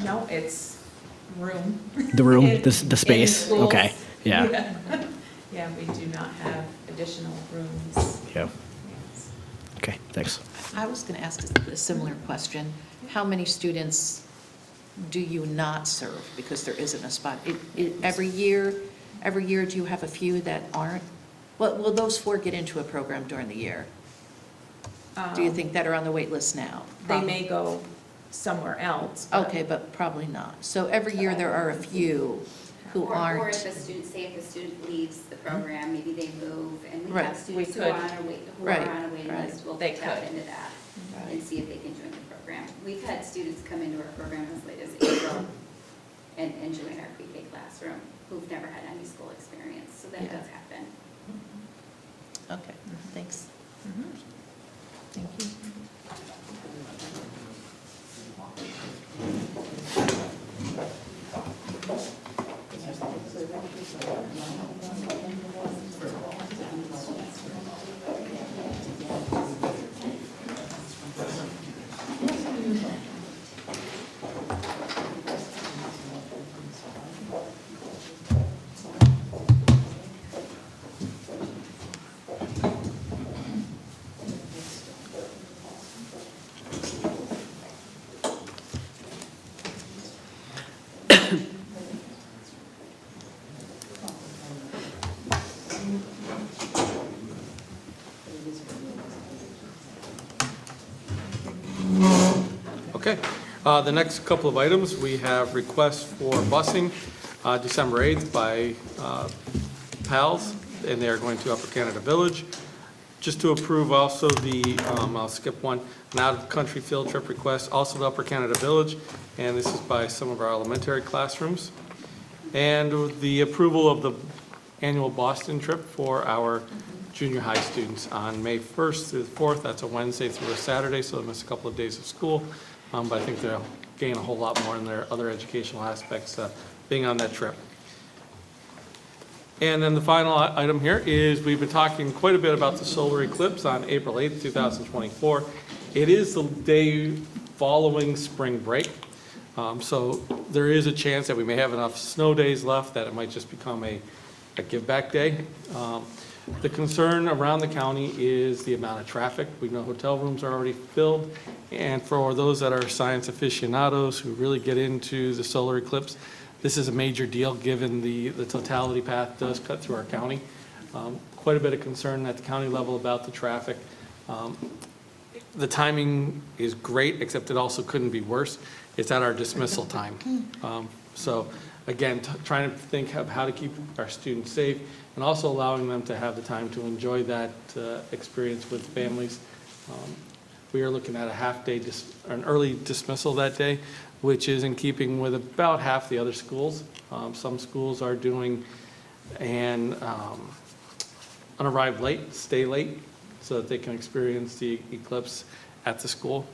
No, it's room. The room, In- the space? in schools. Okay, yeah. Yeah, we do not have additional rooms. Yeah. Okay, thanks. I was going to ask a similar question. How many students do you not serve because there isn't a spot? Every year, do you have a few that aren't? Well, will those 4 get into a program during the year? Do you think that are on the wait list now? They may go somewhere else. but- Okay, but probably not. So every year, there are a few who Or aren't. if a student, say if a student leaves the program, maybe they move, and we Right. have students We who are could. on a wait, who Right, are on a waiting right. list, we'll They tap could. into that and Right. see if they can join the program. We've had students come into our program as late as April and join our pre-K classroom who've never had any school experience, so that Yeah. does happen. Okay, thanks. Thank you. Okay, the next couple of items, we have requests for busing December 8th by PALS, and they are going to Upper Canada Village. Just to approve also the, I'll skip one, an out-of-country field trip request, also to Upper Canada Village, and this is by some of our elementary classrooms. And the approval of the annual Boston trip for our junior high students on May 1st through the 4th. That's a Wednesday through a Saturday, so they'll miss a couple of days of school. But I think they'll gain a whole lot more in their other educational aspects being on that trip. And then the final item here is we've been talking quite a bit about the solar eclipse on April 8th, 2024. It is the day following spring break. So there is a chance that we may have enough snow days left that it might just become a a Give Back Day. The concern around the county is the amount of traffic. We know hotel rooms are already filled, and for those that are science aficionados who really get into the solar eclipse, this is a major deal given the totality path does cut through our county. Quite a bit of concern at the county level about the traffic. The timing is great, except it also couldn't be worse. It's at our dismissal time. So again, trying to think of how to keep our students safe and also allowing them to have the time to enjoy that experience with families. We are looking at a half-day, an early dismissal that day, which is in keeping with about half the other schools. Some schools are doing an arrive late, stay late, so that they can experience the eclipse at the school.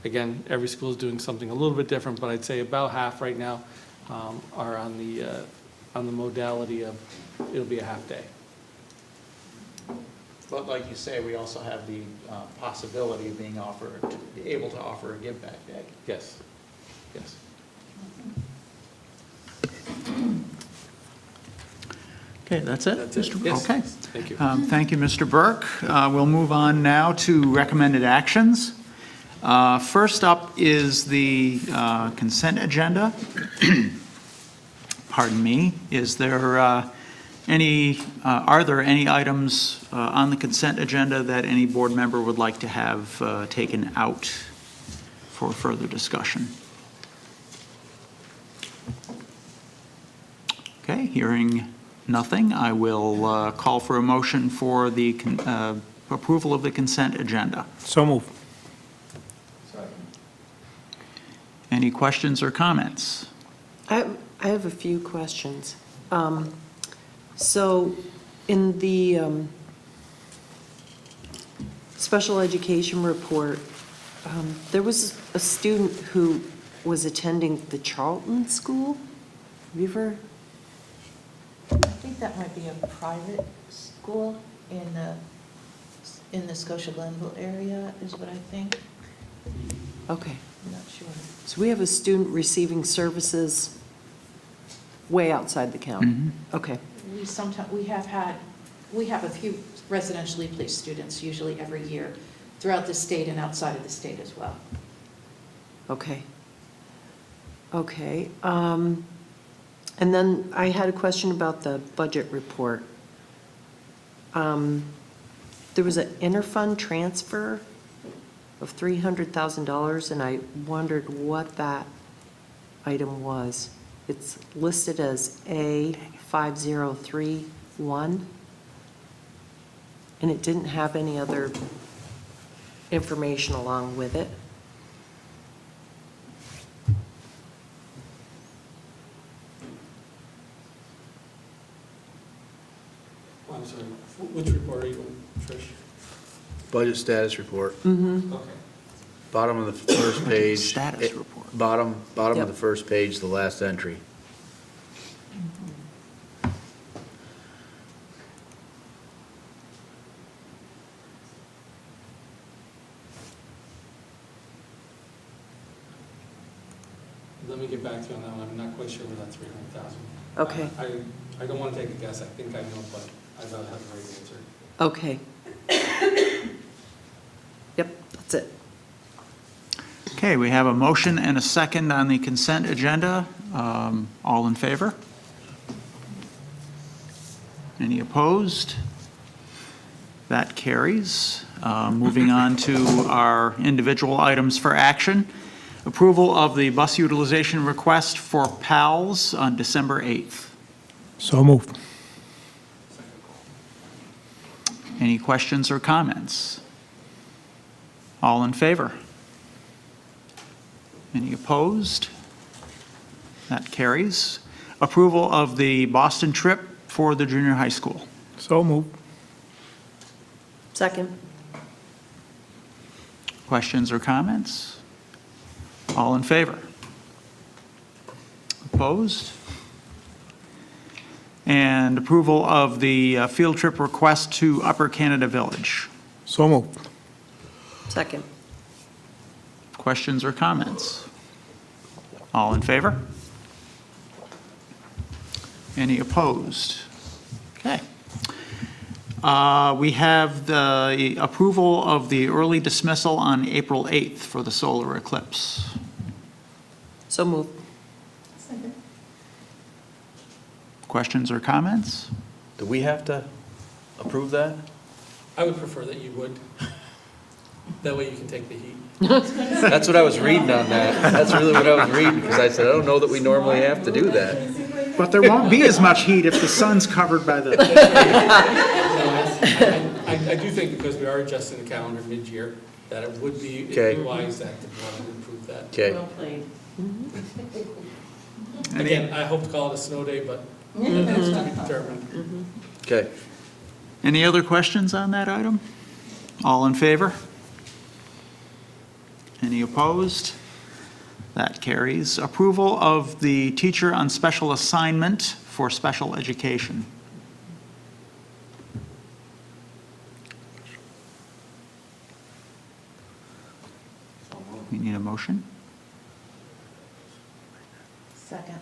Again, every school is doing something a little bit different, but I'd say about half right now are on the modality of it'll be a half day. But like you say, we also have the possibility of being able to offer a give back day. Yes, yes. Okay, that's it? That's it. Mr. Yes. Okay. Thank you. Thank you, Mr. Burke. We'll move on now to recommended actions. First up is the consent agenda. Pardon me. Is there are there any items on the consent agenda that any board member would like to have taken out for further discussion? Okay, hearing nothing, I will call for a motion for the approval of the consent agenda. So moved. Any questions or comments? I have a few questions. So in the special education report, there was a student who was attending the Charlton School. Have you ever? I think that might be a private school in the Scotia Glenville area, is what I think. Okay. I'm not sure. So we have a student receiving services way outside the county? Mm-hmm. Okay. We have a few residentially placed students, usually every year, throughout the state and outside of the state as well. Okay. Okay. And then I had a question about the budget report. There was an interfund transfer of $300,000, and I wondered what that item was. It's listed as A5031, and it didn't have any other information along with it. I'm sorry, which report are you on, Trish? Budget status report. Mm-hmm. Okay. Bottom of the first page. Status report. Bottom Yep. of the first page, the last entry. Let me get back to you on that one. I'm not quite sure where that 300,000. Okay. I don't want to take a guess. I think I know, but I'd rather have the right answer. Okay. Yep, that's it. Okay, we have a motion and a second on the consent agenda. All in favor? Any opposed? That carries. Moving on to our individual items for action. Approval of the bus utilization request for PALS on December 8th. So moved. Any questions or comments? All in favor? Any opposed? That carries. Approval of the Boston trip for the junior high school. So moved. Second. Questions or comments? All in favor? Opposed? And approval of the field trip request to Upper Canada Village. So moved. Second. Questions or comments? All in favor? Any opposed? Okay. We have the approval of the early dismissal on April 8th for the solar eclipse. So move. Questions or comments? Do we have to approve that? I would prefer that you would. That way you can take the heat. That's what I was reading on that. That's really what I was reading, because I said, I don't know that we normally have to do that. But there won't be as much heat if the sun's covered by the... I do think because we are adjusting the calendar mid-year, that it would be Okay. wise that the board would approve that. Okay. Well played. Again, I hope to call it a snow day, but that's to be determined. Okay. Any other questions on that item? All in favor? Any opposed? That carries. Approval of the teacher on special assignment for special education. We need a motion? Second.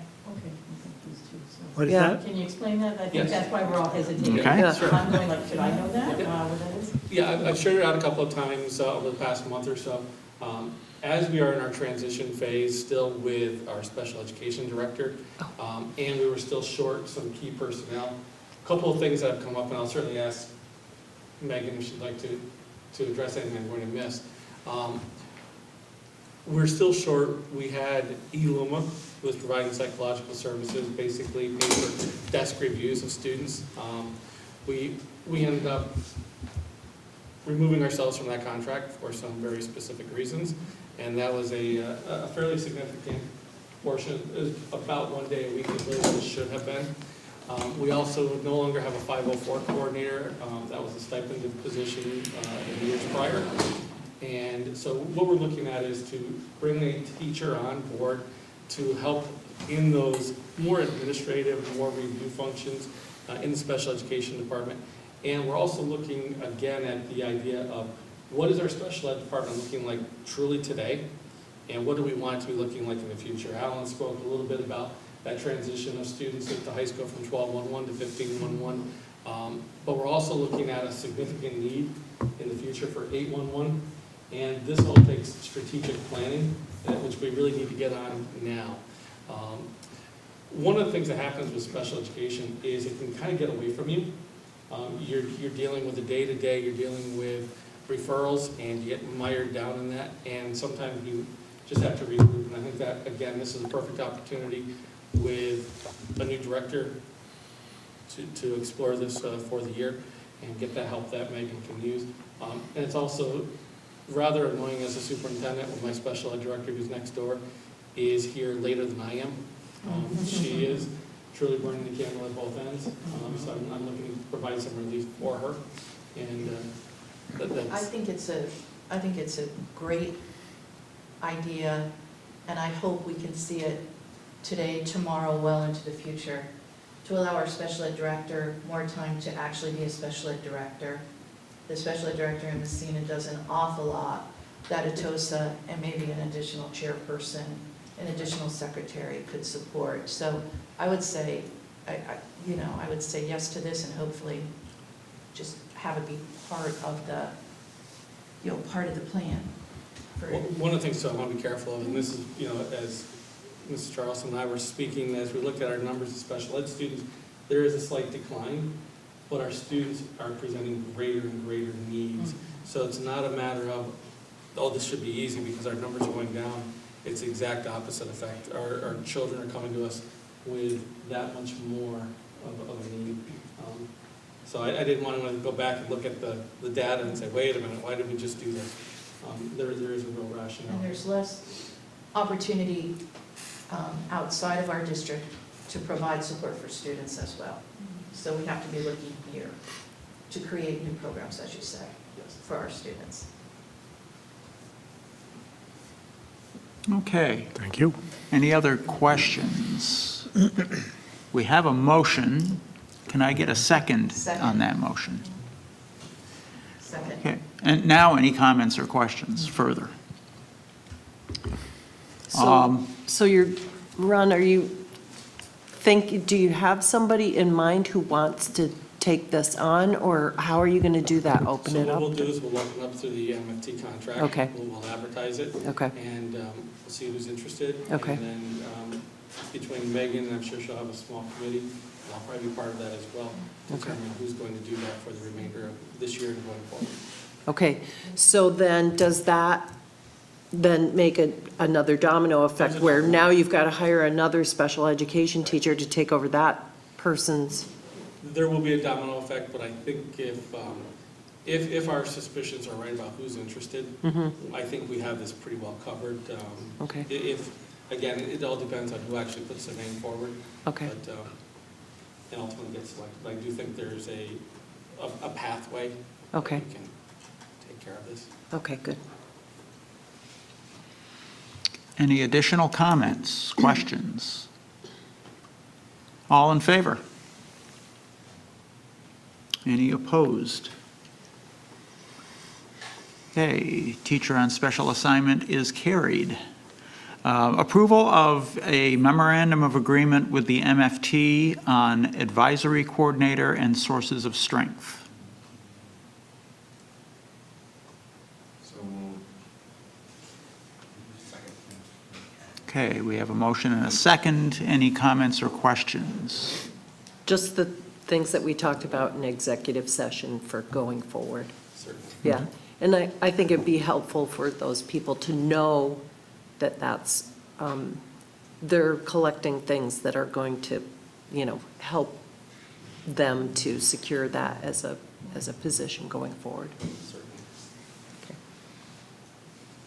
What is Yeah. that? Can you explain that? I think Yes. that's why we're all hesitating. Okay. Yeah. I'm going like, should I know that? What that is? Yeah, I've shared it out a couple of times over the past month or so. As we are in our transition phase, still with our special education director, and we were still short some key personnel, a couple of things that have come up, and I'll certainly ask Megan if she'd like to address anything I'm going to miss. We're still short. We had eLuma, who was providing psychological services, basically paid for desk reviews of students. We ended up removing ourselves from that contract for some very specific reasons, and that was a fairly significant portion. It was about 1 day a week as late as it should have been. We also no longer have a 504 coordinator. That was a stipended position in the years prior. And so what we're looking at is to bring a teacher on board to help in those more administrative, more review functions in the special education department. And we're also looking again at the idea of what is our special ed department looking like truly today, and what do we want it to be looking like in the future. Alan spoke a little bit about that transition of students at the high school from 12-1-1 to 15-1-1. But we're also looking at a significant need in the future for 8-1-1. And this all takes strategic planning, which we really need to get on now. One of the things that happens with special education is it can kind of get away from you. You're dealing with the day-to-day, you're dealing with referrals, and you get mired down in that, and sometimes you just have to regroup. And I think that, again, this is a perfect opportunity with a new director to explore this for the year and get that help that Megan can use. And it's also rather annoying as a superintendent when my special ed director, who's next door, is here later than I am. She is truly burning the candle at both ends, so I'm looking to provide some relief for her. And that's... I think it's a great idea, and I hope we can see it today, tomorrow, well into the future, to allow our special ed director more time to actually be a special ed director. The special ed director in Massena does an awful lot that Atosa and maybe an additional chairperson, an additional secretary could support. So I would say, I would say yes to this, and hopefully just have it be part of the, part of the plan. Well, one of the things I want to be careful of, and this is, as Mrs. Charleston and I were speaking, as we looked at our numbers of special ed students, there is a slight decline, but our students are presenting greater and greater needs. So it's not a matter of, oh, this should be easy because our numbers are going down. It's the exact opposite effect. Our children are coming to us with that much more of a need. So I didn't want to go back and look at the data and say, wait a minute, why did we just do this? There is a real rationale. And there's less opportunity outside of our district to provide support for students as well. So we have to be looking here to create new programs, as you say, for our students. Okay. Thank you. Any other questions? We have a motion. Can I get a second on that motion? Second. Okay. And now, any comments or questions further? So Ron, do you have somebody in mind who wants to take this on, or how are you going to do that? Open So it what up? we'll do is we'll open up through the MFT contract. Okay. We'll advertise it. Okay. And we'll see who's interested. Okay. And then between Megan, I'm sure she'll have a small committee, I'll probably be part of that as well. Okay. Determine who's going to do that for the remainder of this year and going forward. Okay, so then does that then make another domino effect where now you've got to hire another special education teacher to take over that person's? There will be a domino effect, but I think if our suspicions are right about who's interested, I think we have this pretty well covered. Okay. Again, it all depends on who actually puts their name forward. Okay. But, and ultimately gets selected. I do think there's a pathway. that Okay. We can take care of this. Okay, good. Any additional comments, questions? All in favor? Any opposed? Okay, teacher on special assignment is carried. Approval of a memorandum of agreement with the MFT on advisory coordinator and sources of strength. Okay, we have a motion and a second. Any comments or questions? Just the things that we talked about in executive session for going forward. Certainly. Yeah, and I think it'd be helpful for those people to know that that's, they're collecting things that are going to, help them to secure that as a position going forward. Certainly.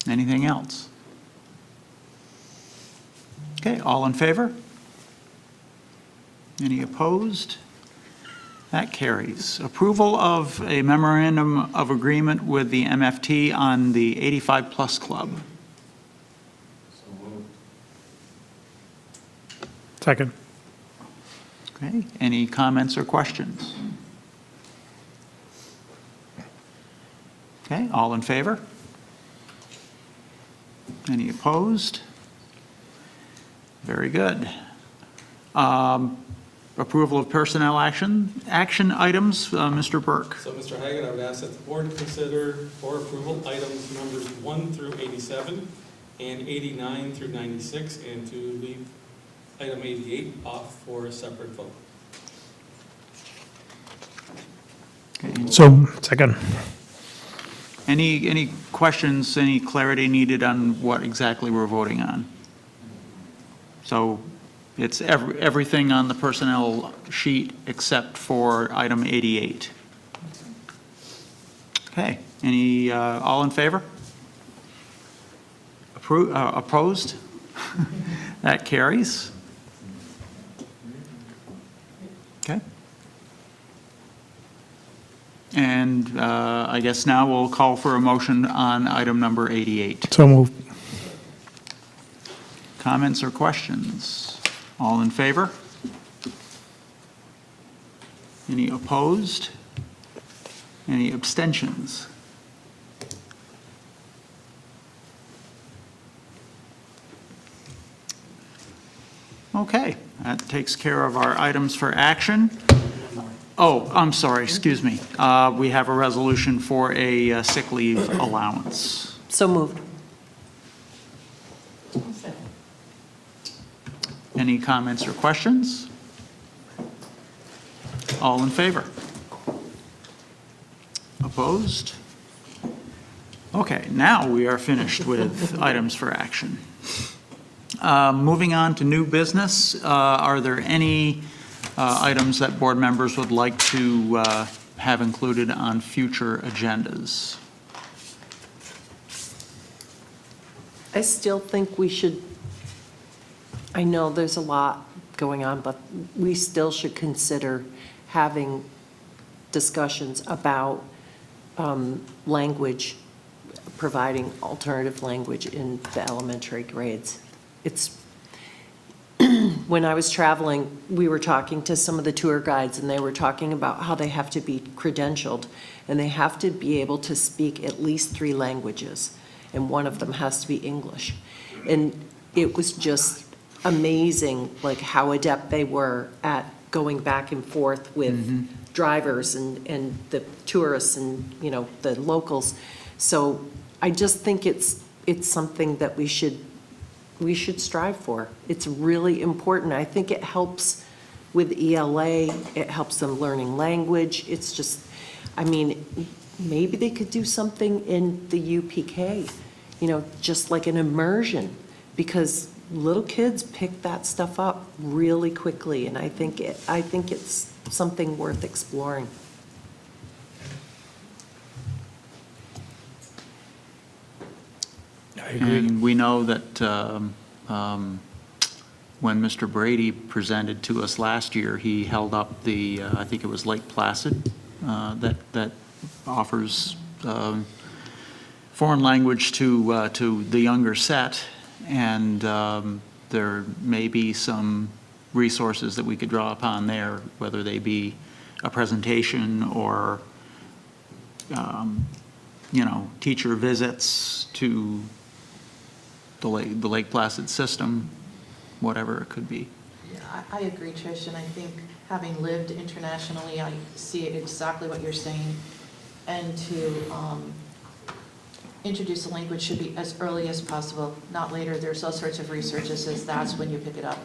Anything else? Okay, all in favor? Any opposed? That carries. Approval of a memorandum of agreement with the MFT on the 85+ Club. Second. Okay, any comments or questions? Okay, all in favor? Any opposed? Very good. Approval of personnel action items, Mr. Burke. So, Mr. Hagan, I would ask that the board consider for approval items numbers 1 through 87 and 89 through 96, and to leave item 88 off for a separate vote. Okay, So, second. any questions, any clarity needed on what exactly we're voting on? So it's everything on the personnel sheet except for item 88. Okay, any, all in favor? Opposed? That carries. Okay. And I guess now we'll call for a motion on item number 88. So moved. Comments or questions? All in favor? Any opposed? Any abstentions? Okay, that takes care of our items for action. Oh, I'm sorry, excuse me. We have a resolution for a sick leave allowance. So moved. Any comments or questions? All in favor? Opposed? Okay, now we are finished with items for action. Moving on to new business, are there any items that board members would like to have included on future agendas? I still think we should, I know there's a lot going on, but we still should consider having discussions about language, providing alternative language in the elementary grades. It's, when I was traveling, we were talking to some of the tour guides, and they were talking about how they have to be credentialed, and they have to be able to speak at least 3 languages, and one of them has to be English. And it was just amazing, like how adept they were at going back and forth with drivers and the tourists and, you know, the locals. So I just think it's something that we should strive for. It's really important. I think it helps with ELA, it helps them learning language. It's just, I mean, maybe they could do something in the UPK, you know, just like an immersion, because little kids pick that stuff up really quickly, and I think it's something worth exploring. I agree. And we know that when Mr. Brady presented to us last year, he held up the, I think it was Lake Placid, that offers foreign language to the younger set, and there may be some resources that we could draw upon there, whether they be a presentation or, you know, teacher visits to the Lake Placid system, whatever it could be. Yeah, I agree, Trish, and I think having lived internationally, I see exactly what you're saying. And to introduce the language should be as early as possible, not later. There's all sorts of research that says that's when you pick it up.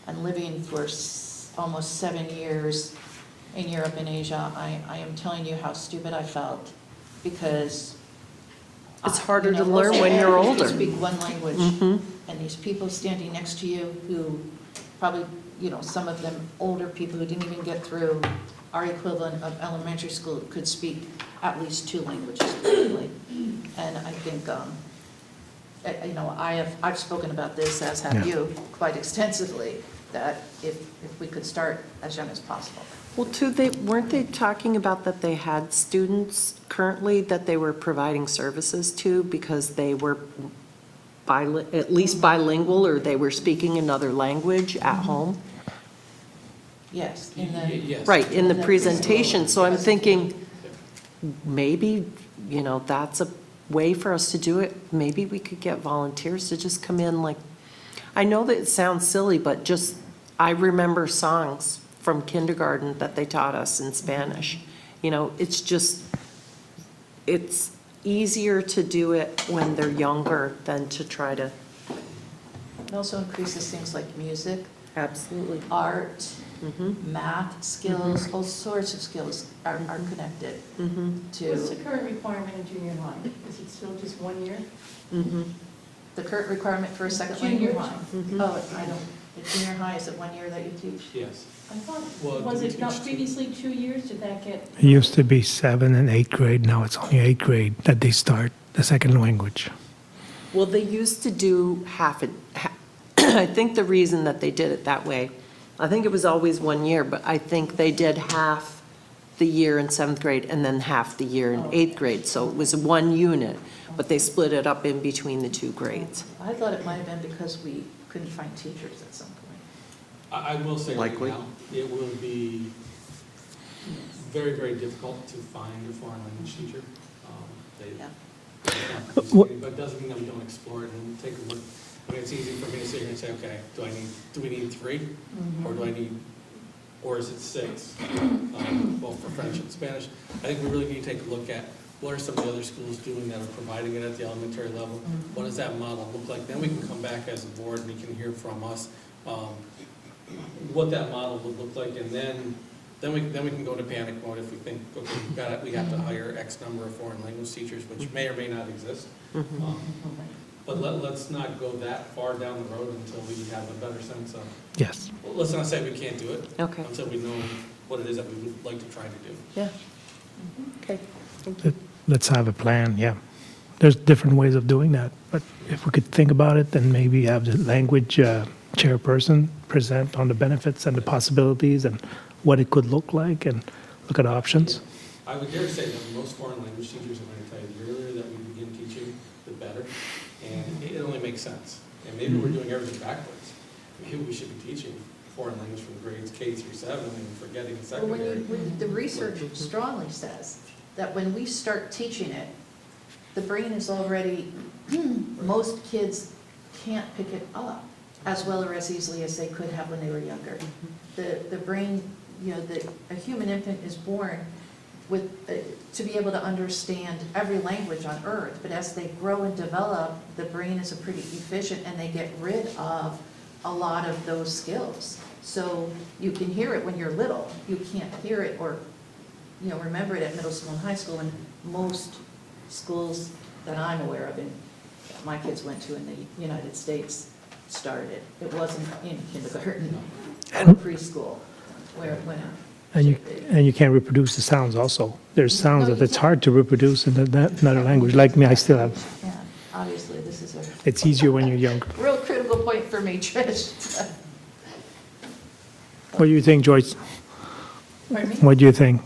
And living for almost 7 years in Europe and Asia, I am telling you how stupid I felt, because It's harder you know, to learn most when you're Americans older. speak one language, and these people standing next to you who probably, you know, some of them older people who didn't even get through our equivalent of elementary school could speak at least 2 languages fluently. And I think, you know, I've spoken about this, as have Yeah. you, quite extensively, that if we could start as young as possible. Well, too, weren't they talking about that they had students currently that they were providing services to because they were at least bilingual, or they were speaking another language at home? Yes, in the. Yes. Right, in the In the presentation, so I'm Yes. thinking, maybe, you know, that's a way for us to do it. Maybe we could get volunteers to just come in, like, I know that it sounds silly, but just, I remember songs from kindergarten that they taught us in Spanish. You know, it's just, it's easier to do it when they're younger than to try to. It also increases things like music, Absolutely. art, math skills, all sorts of skills are connected What's the to, current requirement in junior high? Is it still just 1 year? the current requirement for a second Junior language? high. Oh, I don't, the junior high, is it 1 year that you teach? Yes. I thought, Well, was do we it not teach two? previously 2 years? Did that get? It used to be 7 and 8th grade. Now it's only 8th grade that they start the second language. Well, they used to do I think the reason that they did it that way, I think it was always 1 year, but I think they did half the year in 7th grade and then half the year in 8th grade. So it was 1 unit, but they split it up in between the 2 grades. I thought it might have been because we couldn't find teachers at some point. I will say right Likely. now, it will be very, very difficult to find a foreign language teacher. Yeah. But it doesn't mean that we don't explore it and take a look. I mean, it's easy for me to sit here and say, okay, do we need 3? Or or is it 6? Well, for French and Spanish. I think we really need to take a look at what are some of the other schools doing that are providing it at the elementary level? What does that model look like? Then we can come back as a board and you can hear from us what that model would look like, and then we can go to panic mode if we think, okay, we have to hire X number of foreign language teachers, which may or may not exist. But let's not go that far down the road until we have a better sense of, Yes. well, let's not say we can't do it. Okay. Until we know what it is that we would like to try to do. Yeah. Okay, thank you. Let's have a plan, yeah. There's different ways of doing that, but if we could think about it, then maybe have the language chairperson present on the benefits and the possibilities and what it could look like, and look at options. I would dare say that most foreign language teachers are going to tell you the earlier that we begin teaching, the better. And it only makes sense. And maybe we're doing everything backwards. Maybe we should be teaching foreign language from grades K through 7 and forgetting Well, secondary. the research strongly says that when we start teaching it, the brain is already, most kids can't pick it up as well or as easily as they could have when they were younger. The brain you know, that a human infant is born with, to be able to understand every language on earth, but as they grow and develop, the brain is pretty efficient and they get rid of a lot of those skills. So you can hear it when you're little, you can't hear it or, you know, remember it at middle school and high school, and most schools that I'm aware of and my kids went to in the United States started. It wasn't in kindergarten or preschool where it went out. And you can't reproduce the sounds also. There's sounds that it's hard to reproduce in another language. Like me, I still have. Yeah, obviously, this is a It's easier when you're younger. real critical point for me, Trish. What do you think, Joyce? Pardon me? What do you think?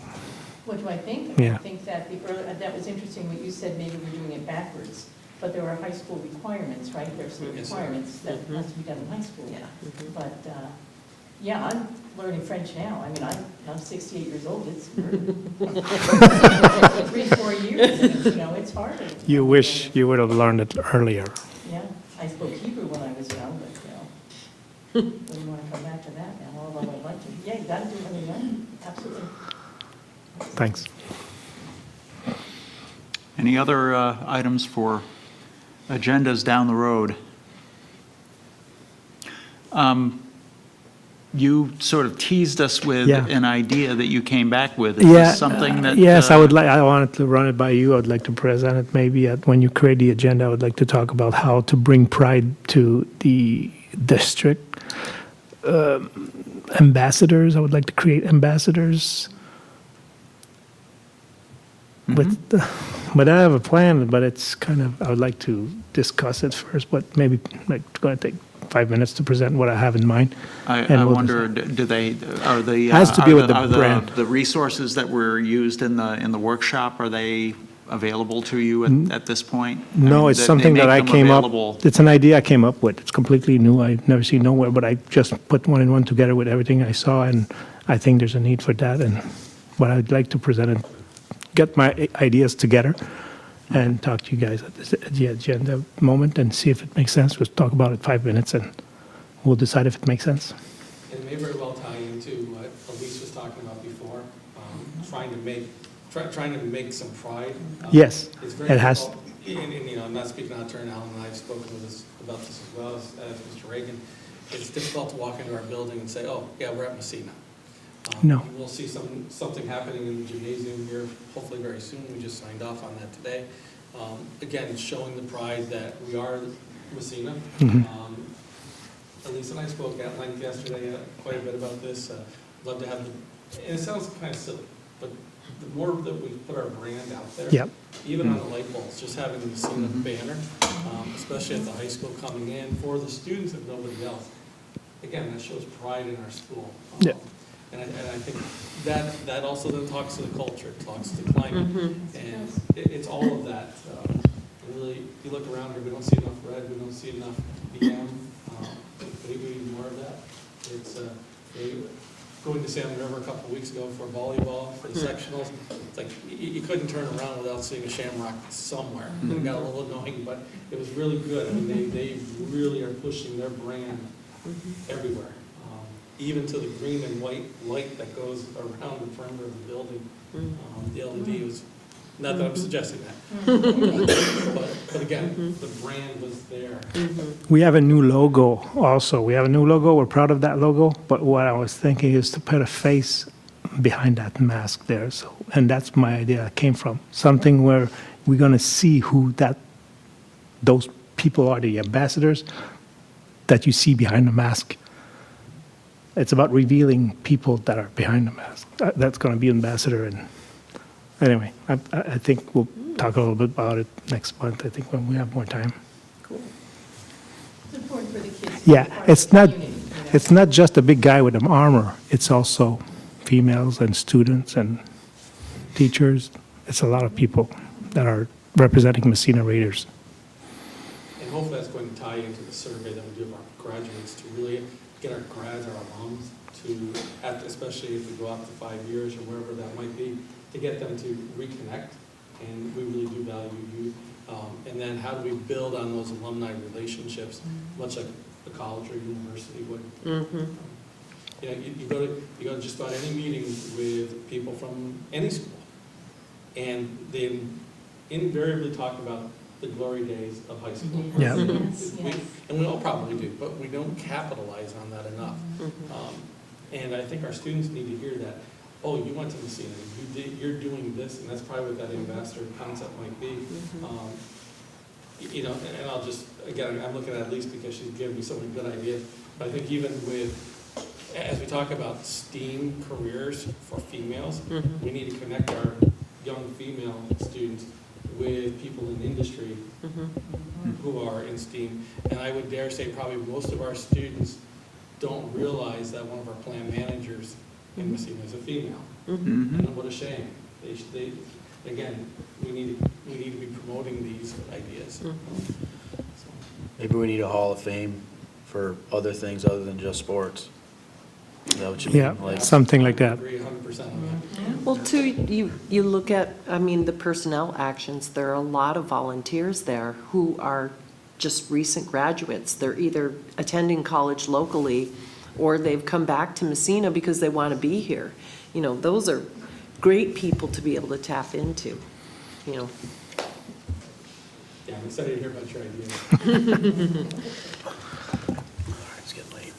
What do I think? Yeah. I think that that was interesting what you said, maybe we're doing it backwards. But there are high school requirements, right? There's some Yes, sir. requirements that has to be done in high school. Yeah. But, yeah, I'm learning French now. I mean, I'm 68 years old. It's 3-4 years, and, you know, it's hard. You wish you would have learned it earlier. Yeah, I spoke Hebrew when I was young, but, you know, wouldn't want to come back to that now, although I'd like to. Yeah, you got to do it when you're young, absolutely. Thanks. Any other items for agendas down the road? You sort of teased us with Yeah. an idea that you came back with. Is Yeah, this something that? yes, I would like. I wanted to run it by you. I would like to present it maybe when you create the agenda. I would like to talk about how to bring pride to the district. Ambassadors. I would like to create ambassadors. But I have a plan. But it's kind of. I would like to discuss it first. But maybe like it's going to take 5 minutes to present what I have in mind. I we'll wonder, are the Has to be with the are brand. the resources that were used in the workshop, are they available to you at this point? I No, mean, it's they something make that I them came available- up. It's an idea I came up with. It's completely new. I've never seen nowhere, but I just put one and one together with everything I saw, and I think there's a need for that. And what I'd like to present and get my ideas together and talk to you guys at the agenda moment and see if it makes sense. We'll talk about it 5 minutes, and we'll decide if it makes sense. It may very well tie into what Elise was talking about before, trying to make some pride. Yes, It's very it has. difficult, and, you know, I'm not speaking out of turn, Alan and I have spoken with us about this as well as Mr. Reagan. It's difficult to walk into our building and say, oh, yeah, we're at Massena. No. We'll see something happening in the gymnasium here, hopefully very soon. We just signed off on that today. Again, it's showing the pride that we are Massena. Elise and I spoke at length yesterday quite a bit about this. Love to have and it sounds kind of silly, but the more that we put our brand out there, Yep. even on the light bulbs, just having the Massena banner, especially at the high school coming in for the students if nobody else. Again, that shows pride in our school. Yeah. And I think that also then talks to the culture, talks to the climate, and it's all of that. Really, if you look around here, we don't see enough red, we don't see enough BM, but we need more of that. It's going to Salmon River a couple of weeks ago for volleyball, for the sectionals. It's like, you couldn't turn around without seeing a shamrock somewhere. It got a little annoying, but it was really good. I mean, they really are pushing their brand everywhere. Even to the green and white light that goes around the perimeter of the building. The LED was, not that I'm suggesting that. But again, the brand was there. We have a new logo also. We have a new logo. We're proud of that logo. But what I was thinking is to put a face behind that mask there. So, and that's my idea. It came from something where we're going to see who those people are, the ambassadors that you see behind the mask. It's about revealing people that are behind the mask. That's going to be ambassador. And anyway, I think we'll talk a little bit about it next month. I think when we have more time. Cool. It's important for the kids. to be Yeah, part of the community, you know. it's not just a big guy with an armor. It's also females and students and teachers. It's a lot of people that are representing Massena Raiders. And hopefully that's going to tie into the survey that we do of our graduates to really get our grads, our alums, especially if we go out to 5 years or wherever that might be, to get them to reconnect. And we really do value youth. And then how do we build on those alumni relationships, much like a college or university would. You know, you go to just about any meeting with people from any school, and they invariably talk about the glory days of high school. Yeah. And we all probably do, but we don't capitalize on that enough. And I think our students need to hear that, oh, you went to Massena, you're doing this, and that's probably what that ambassador concept might be. You know, and I'll just, again, I'm looking at Elise because she's given me so many good ideas, but I think even with, as we talk about STEAM careers for females, we need to connect our young female students with people in industry who are in STEAM. And I would dare say probably most of our students don't realize that one of our plant managers in Massena is a female. And what a shame. They again, we need to be promoting these ideas. Maybe we need a Hall of Fame for other things other than just sports. Is that what you mean? Yeah, Like, something like I that. agree 100% on that. Well, too, you look at, I mean, the personnel actions, there are a lot of volunteers there who are just recent graduates. They're either attending college locally or they've come back to Massena because they want to be here. You know, those are great people to be able to tap into, you know. Yeah, I'm excited to hear about your ideas. It's getting late.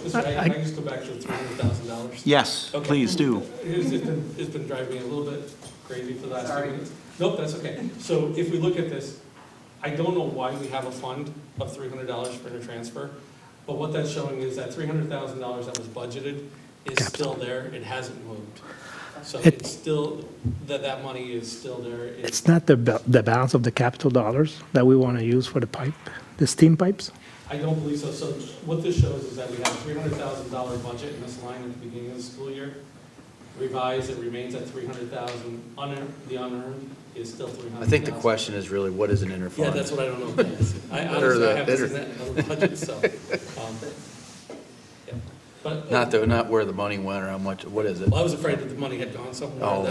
Mr. I can just go back to the $300,000? Yes, Okay. please do. It's been driving me a little bit crazy for the last few minutes. Nope, that's okay. So if we look at this, I don't know why we have a fund of $300 for intertransfer, but what that's showing is that $300,000 that was budgeted is still there, it hasn't moved. So it's still, that money is still there. It's not the balance of the capital dollars that we want to use for the pipe, the steam pipes? I don't believe so. So what this shows is that we have a $300,000 budget in this line at the beginning of the school year. Revised, it remains at $300,000. The unearned is still $300,000. I think the question is really, what is an interfund? Yeah, that's what I don't know. I honestly, I haven't seen that in the budget, so. Yeah. But, Not where the money went or how much, what is it? well, I was afraid that the money had gone somewhere. Oh.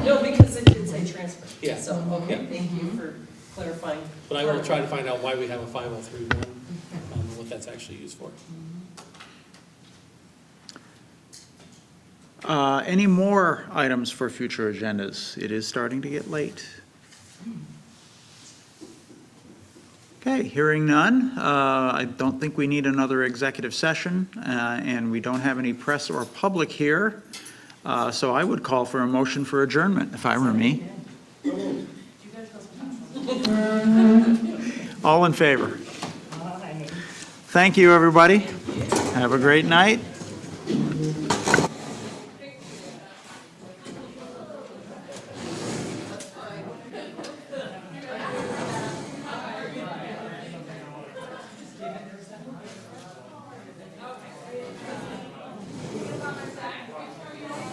No, because it did say transfer. Yeah. So, okay, Yeah. thank you for clarifying. But I will try to find out why we have a 503(1), and what that's actually used for. Any more items for future agendas? It is starting to get late. Okay, hearing none, I don't think we need another executive session, and we don't have any press or public here, so I would call for a motion for adjournment, if I were me. All in favor? Thank you, everybody. Have a great night.